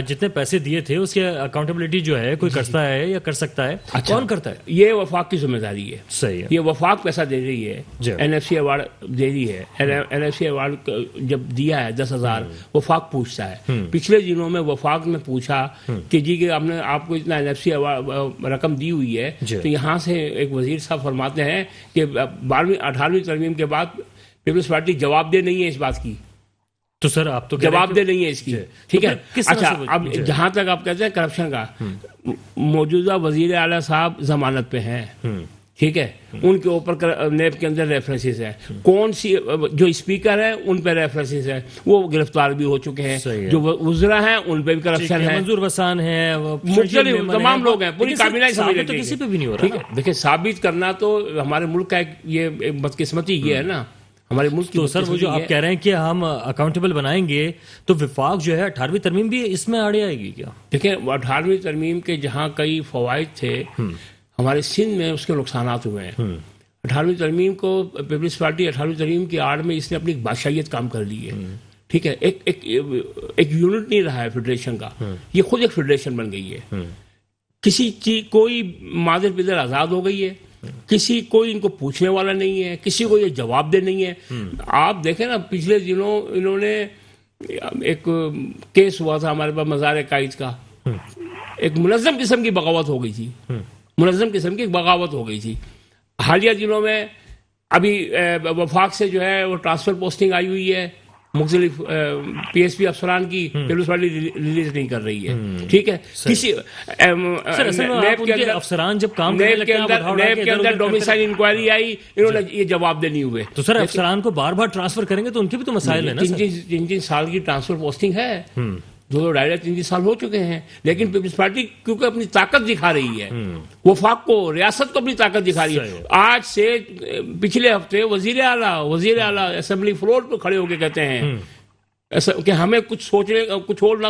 جتنے پیسے دیے تھے اس کی اکاؤنٹیبلٹی جو ہے کوئی کرتا ہے یا کر سکتا ہے؟ کون کرتا ہے؟ یہ وفاق کی ذمہ داری ہے. صحیح ہے، یہ وفاق پیسہ دے رہی ہے، NFC ایوارڈ دے رہی ہے. NFC ایوارڈ جب دیا ہے 10,000 وفاق پوچھتا ہے. پچھلے دنوں میں وفاق نے پوچھا کہ جی کہ ہم نے آپ کو اتنا NFC ایوارڈ رقم دی ہوئی ہے، تو یہاں سے ایک وزیر صاحب فرماتے ہیں کہ 18ویں ترمیم کے بعد پیپلز پارٹی جواب دہ نہیں ہے اس بات کی. تو سر آپ تو جواب دہ نہیں ہے اس کی. ٹھیک ہے، اچھا اب جہاں تک آپ کہتے ہیں کرپشن کا، موجودہ وزیر اعلیٰ صاحب ضمانت پہ ہیں. ٹھیک ہے، ان کے اوپر نیب کے اندر ریفرنسز ہیں. کون سی جو اسپیکر ہیں ان پہ ریفرنسز ہیں، وہ گرفتار بھی ہو چکے ہیں. جو وزراء ہیں ان پہ بھی کرپشن ہے. منظور وسان ہیں، مختلف تمام لوگ ہیں. پوری کابینہ سمجھ تو کسی پہ بھی نہیں ہو رہا. ٹھیک ہے، دیکھیں ثابت کرنا تو ہمارے ملک کا یہ بدقسمتی یہ ہے نا، ہمارے ملک کی. تو سر وہ جو آپ کہہ رہے ہیں کہ ہم اکاؤنٹیبل بنائیں گے تو وفاق جو ہے 18ویں ترمیم بھی اس میں آڑے آئے گی کیا؟ دیکھیں 18ویں ترمیم کے جہاں کئی فوائد تھے ہمارے سندھ میں اس کے نقصانات ہوئے ہیں. 18ویں ترمیم کو پیپلز پارٹی 18ویں ترمیم کی آڑ میں اس نے اپنی بادشاہیت کام کر لی ہے. ٹھیک ہے، ایک یونٹ نہیں رہا ہے فیڈریشن کا، یہ خود ایک فیڈریشن بن گئی ہے. کسی چیز کوئی مادر پدر آزاد ہو گئی ہے، کسی کوئی ان کو پوچھنے والا نہیں ہے، کسی کو یہ جواب دہ نہیں ہے. آپ دیکھیں نا پچھلے دنوں انہوں نے ایک کیس ہوا تھا ہمارے پاس مزار قائد کا، ایک منظم قسم کی بغاوت ہو گئی تھی. منظم قسم کی بغاوت ہو گئی تھی. حالیہ دنوں میں ابھی وفاق سے جو ہے وہ ٹرانسفر پوسٹنگ آئی ہوئی ہے مختلف PSP افسران کی، پیپلز پارٹی ریلیز نہیں کر رہی ہے. ٹھیک ہے، کسی نیب کے اندر ڈومیسائل انکوائری آئی، انہوں نے یہ جواب دہ نہیں ہوئے. تو سر افسران کو بار بار ٹرانسفر کریں گے تو ان کے بھی تو مسائل ہیں نا. 3 سال کی ٹرانسفر پوسٹنگ ہے، 2-2.5-3 سال ہو چکے ہیں. لیکن پیپلز پارٹی کیونکہ اپنی طاقت دکھا رہی ہے، وفاق کو، ریاست کو اپنی طاقت دکھا رہی ہے. آج سے پچھلے ہفتے وزیر اعلیٰ اسمبلی فلور پہ کھڑے ہو کے کہتے ہیں کہ ہمیں کچھ اور نہ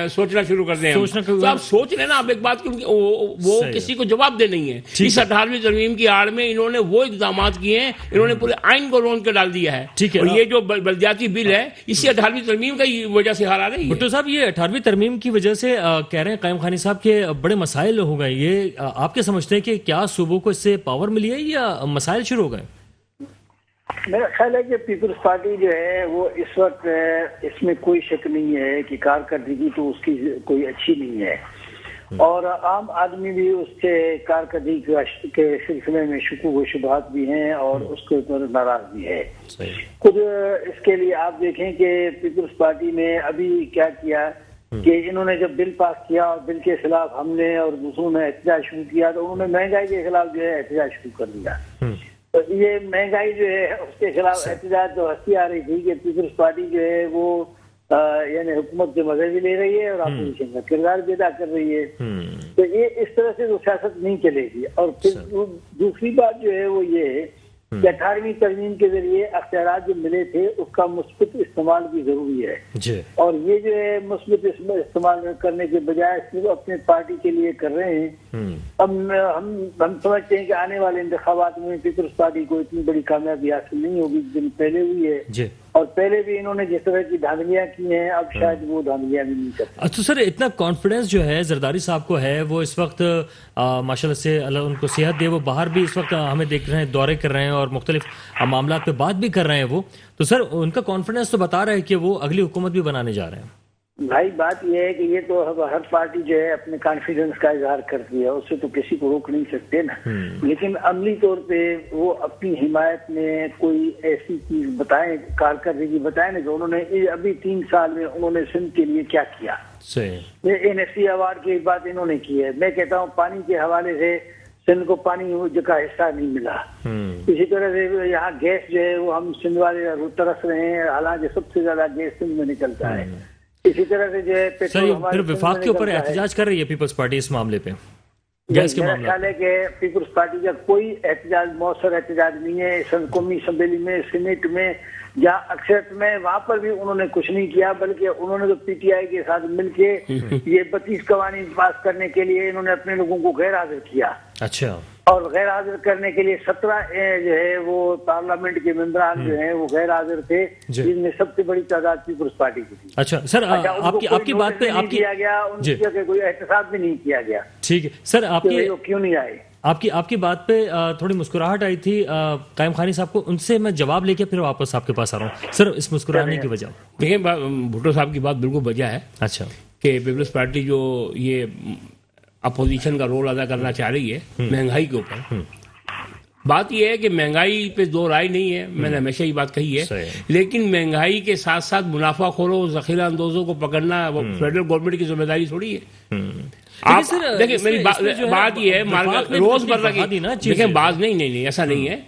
سوچنا شروع کر دیں. تو آپ سوچ رہے نا آپ ایک بات، وہ کسی کو جواب دے نہیں ہے. اس 18ویں ترمیم کی آڑ میں انہوں نے وہ اقدامات کیے ہیں، انہوں نے پورے آئین کو رون کے ڈال دیا ہے. اور یہ جو بلدیاتی بل ہے اسی 18ویں ترمیم کی وجہ سے ہار آ رہی ہے. بھٹو صاحب یہ 18ویں ترمیم کی وجہ سے کہہ رہے ہیں قائم خانی صاحب کے بڑے مسائل ہو گئے. یہ آپ کیا سمجھتے ہیں کہ کیا صوبوں کو اس سے پاور ملی ہے یا مسائل شروع ہو گئے؟ میرا خیال ہے کہ پیپلز پارٹی جو ہے وہ اس وقت اس میں کوئی شک نہیں ہے کہ کارکردگی تو اس کی کوئی اچھی نہیں ہے، اور عام آدمی بھی اس سے کارکردگی کے سلسلے میں شکوک و شبہات بھی ہیں اور اس کے اوپر ناراض بھی ہے. خود اس کے لیے آپ دیکھیں کہ پیپلز پارٹی نے ابھی کیا کیا کہ انہوں نے جب بل پاس کیا اور بل کے خلاف ہم نے اور دوسروں نے احتجاج شروع کیا تو انہوں نے مہنگائی کے خلاف جو ہے احتجاج شروع کر دیا. تو یہ مہنگائی جو ہے اس کے خلاف احتجاج تو ہنسی آ رہی تھی کہ پیپلز پارٹی جو ہے وہ یعنی حکومت کے مزے بھی لے رہی ہے اور اپوزیشن کا کردار بھی ادا کر رہی ہے. تو یہ اس طرح سے تو سیاست نہیں چلے گی. اور پھر دوسری بات جو ہے وہ یہ ہے کہ 18ویں ترمیم کے ذریعے اختیارات جو ملے تھے اس کا مثبت استعمال بھی ضروری ہے. اور یہ جو ہے مثبت استعمال کرنے کے بجائے صرف اپنے پارٹی کے لیے کر رہے ہیں. ہم سمجھتے ہیں کہ آنے والے انتخابات میں پیپلز پارٹی کو اتنی بڑی کامیابی حاصل نہیں ہوگی جن پہلے ہوئی ہے. اور پہلے بھی انہوں نے جس طرح کی دھاندلیاں کی ہیں اب شاید وہ دھاندلیاں بھی نہیں کرتے. اچھا سر، اتنا کانفیڈنس جو ہے زرداری صاحب کو ہے، وہ اس وقت ماشاء اللہ سے اللہ ان کو صحت دے، وہ باہر بھی اس وقت ہمیں دیکھ رہے ہیں، دورے کر رہے ہیں اور مختلف معاملات پہ بات بھی کر رہے ہیں وہ. تو سر ان کا کانفیڈنس تو بتا رہا ہے کہ وہ اگلی حکومت بھی بنانے جا رہے ہیں. بھائی بات یہ ہے کہ یہ تو ہر پارٹی جو ہے اپنے کانفیڈنس کا اظہار کرتی ہے، اس سے تو کسی کو روک نہیں سکتے نا. لیکن عملی طور پہ وہ اپنی حمایت میں کوئی ایسی چیز بتائیں، کارکردگی بتائیں نا کہ انہوں نے ابھی 3 سال میں انہوں نے سندھ کے لیے کیا کیا. NSC ایوارڈ کی بات انہوں نے کی ہے. میں کہتا ہوں پانی کے حوالے سے سندھ کو پانی کا حصہ نہیں ملا. اسی طرح سے یہاں گیس جو ہے وہ ہم سندھ والے ترس رہے ہیں، حالانکہ سب سے زیادہ گیس سندھ میں نکلتا ہے. اسی طرح سے جو ہے پھر وفاق کے اوپر احتجاج کر رہی ہے پیپلز پارٹی اس معاملے پہ. میرا خیال ہے کہ پیپلز پارٹی کا کوئی احتجاج مؤثر احتجاج نہیں ہے. قومی اسمبلی میں، سینیٹ میں یا اکثریت میں، وہاں پر بھی انہوں نے کچھ نہیں کیا، بلکہ انہوں نے تو PTI کے ساتھ مل کے یہ 32 قوانین پاس کرنے کے لیے انہوں نے اپنے لوگوں کو غیر حاضر کیا. اچھا. اور غیر حاضر کرنے کے لیے 17 جو ہے وہ پارلیمنٹ کے ممبران جو ہیں وہ غیر حاضر تھے، جن میں سب سے بڑی تعداد پیپلز پارٹی کی تھی. اچھا سر، آپ کی بات پہ کیا گیا ان کے کوئی احتساب بھی نہیں کیا گیا. ٹھیک ہے سر، آپ کی کیوں نہیں آئے؟ آپ کی بات پہ تھوڑی مسکراہٹ آئی تھی قائم خانی صاحب کو، ان سے میں جواب لے کے پھر واپس آپ کے پاس آ رہا ہوں. سر اس مسکرانے کی وجہ؟ دیکھیں بھٹو صاحب کی بات بالکل وجہ ہے. اچھا. کہ پیپلز پارٹی جو یہ اپوزیشن کا رول ادا کرنا چاہ رہی ہے مہنگائی کے اوپر، بات یہ ہے کہ مہنگائی پہ دو رائے نہیں ہے، میں نے ہمیشہ یہ بات کہی ہے. لیکن مہنگائی کے ساتھ ساتھ منافع خوروں، ذخیرہ اندوزوں کو پکڑنا وہ فیڈرل گورنمنٹ کی ذمہ داری تھوڑی ہے. آپ دیکھیں میری بات یہ ہے روز مرہ کی، دیکھیں بات نہیں ایسا نہیں ہے.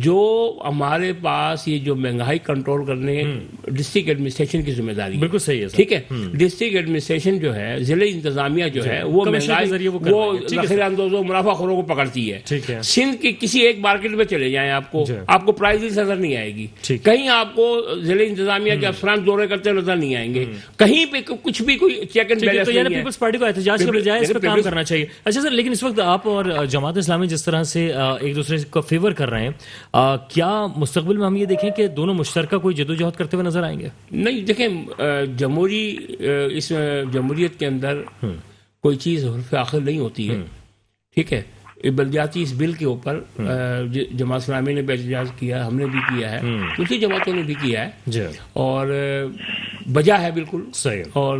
جو ہمارے پاس یہ جو مہنگائی کنٹرول کرنے ڈسٹرکٹ ایڈمنسٹریشن کی ذمہ داری، بالکل صحیح ہے. ٹھیک ہے، ڈسٹرکٹ ایڈمنسٹریشن جو ہے، ضلع انتظامیہ جو ہے وہ مہنگائی وہ ذخیرہ اندوزوں منافع خوروں کو پکڑتی ہے. سندھ کی کسی ایک مارکیٹ میں چلے جائیں، آپ کو پرائز نظر نہیں آئے گی. کہیں آپ کو ضلع انتظامیہ کے افسران دورے کرتے نظر نہیں آئیں گے. کہیں پہ کچھ بھی کوئی چیک اینڈ بیلنس نہیں ہے. پیپلز پارٹی کو احتجاج کے بجائے اس پہ کام کرنا چاہیے. اچھا سر، لیکن اس وقت آپ اور جماعت اسلامی جس طرح سے ایک دوسرے کو فیور کر رہے ہیں، کیا مستقبل میں ہم یہ دیکھیں کہ دونوں مشترکہ کوئی جدوجہد کرتے ہوئے نظر آئیں گے؟ نہیں، دیکھیں اس جمہوریت کے اندر کوئی چیز حرف آخر نہیں ہوتی ہے. ٹھیک ہے، بلدیاتی اس بل کے اوپر جماعت اسلامی نے بھی احتجاج کیا، ہم نے بھی کیا ہے، دوسری جماعتوں نے بھی کیا ہے، اور وجہ ہے بالکل صحیح. اور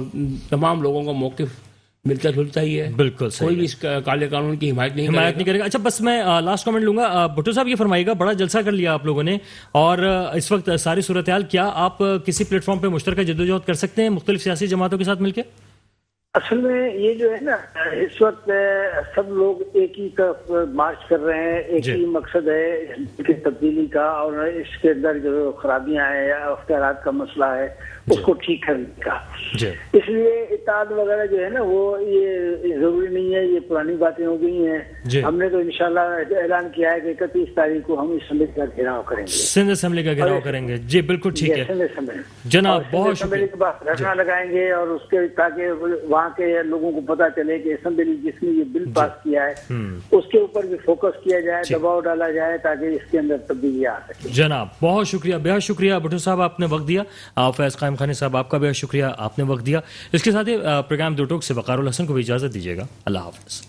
تمام لوگوں کا موقف ملتا جلتا ہی ہے، بالکل کوئی بھی اس کالے قانون کی حمایت نہیں کرے گا. اچھا بس میں لاسٹ کمنٹ لوں گا. بھٹو صاحب یہ فرمائیے گا، بڑا جلسہ کر لیا آپ لوگوں نے، اور اس وقت ساری صورتحال، کیا آپ کسی پلیٹ فارم پہ مشترکہ جدوجہد کر سکتے ہیں مختلف سیاسی جماعتوں کے ساتھ مل کے؟ اصل میں یہ جو ہے نا، اس وقت سب لوگ ایک ہی طرف مارچ کر رہے ہیں، ایک ہی مقصد ہے اس کی تبدیلی کا، اور اس کے اندر جو خرابیاں ہیں یا اختیارات کا مسئلہ ہے اس کو ٹھیک کرنے کا. اس لیے اتحاد وغیرہ جو ہے نا وہ یہ ضروری نہیں ہے، یہ پرانی باتیں ہو گئی ہیں. ہم نے تو انشاءاللہ اعلان کیا ہے کہ 31 تاریخ کو ہم اسمبلی کا گھیراؤ کریں گے، سندھ اسمبلی کا گھیراؤ کریں گے. جی بالکل ٹھیک ہے جناب، بہت شکریہ. کے بعد دھرنا لگائیں گے، اور اس کے تاکہ وہاں کے لوگوں کو پتا چلے کہ اسمبلی جس نے یہ بل پاس کیا ہے اس کے اوپر بھی فوکس کیا جائے، دباؤ ڈالا جائے تاکہ اس کے اندر تبدیلی آ سکے. جناب بہت شکریہ، بہت شکریہ بھٹو صاحب، آپ نے وقت دیا. فیض قائم خانی صاحب آپ کا بہت شکریہ، آپ نے وقت دیا. اس کے ساتھ ہی پروگرام دو ٹوک سے وقار الحسن کو بھی اجازت دیجیے گا. اللہ حافظ.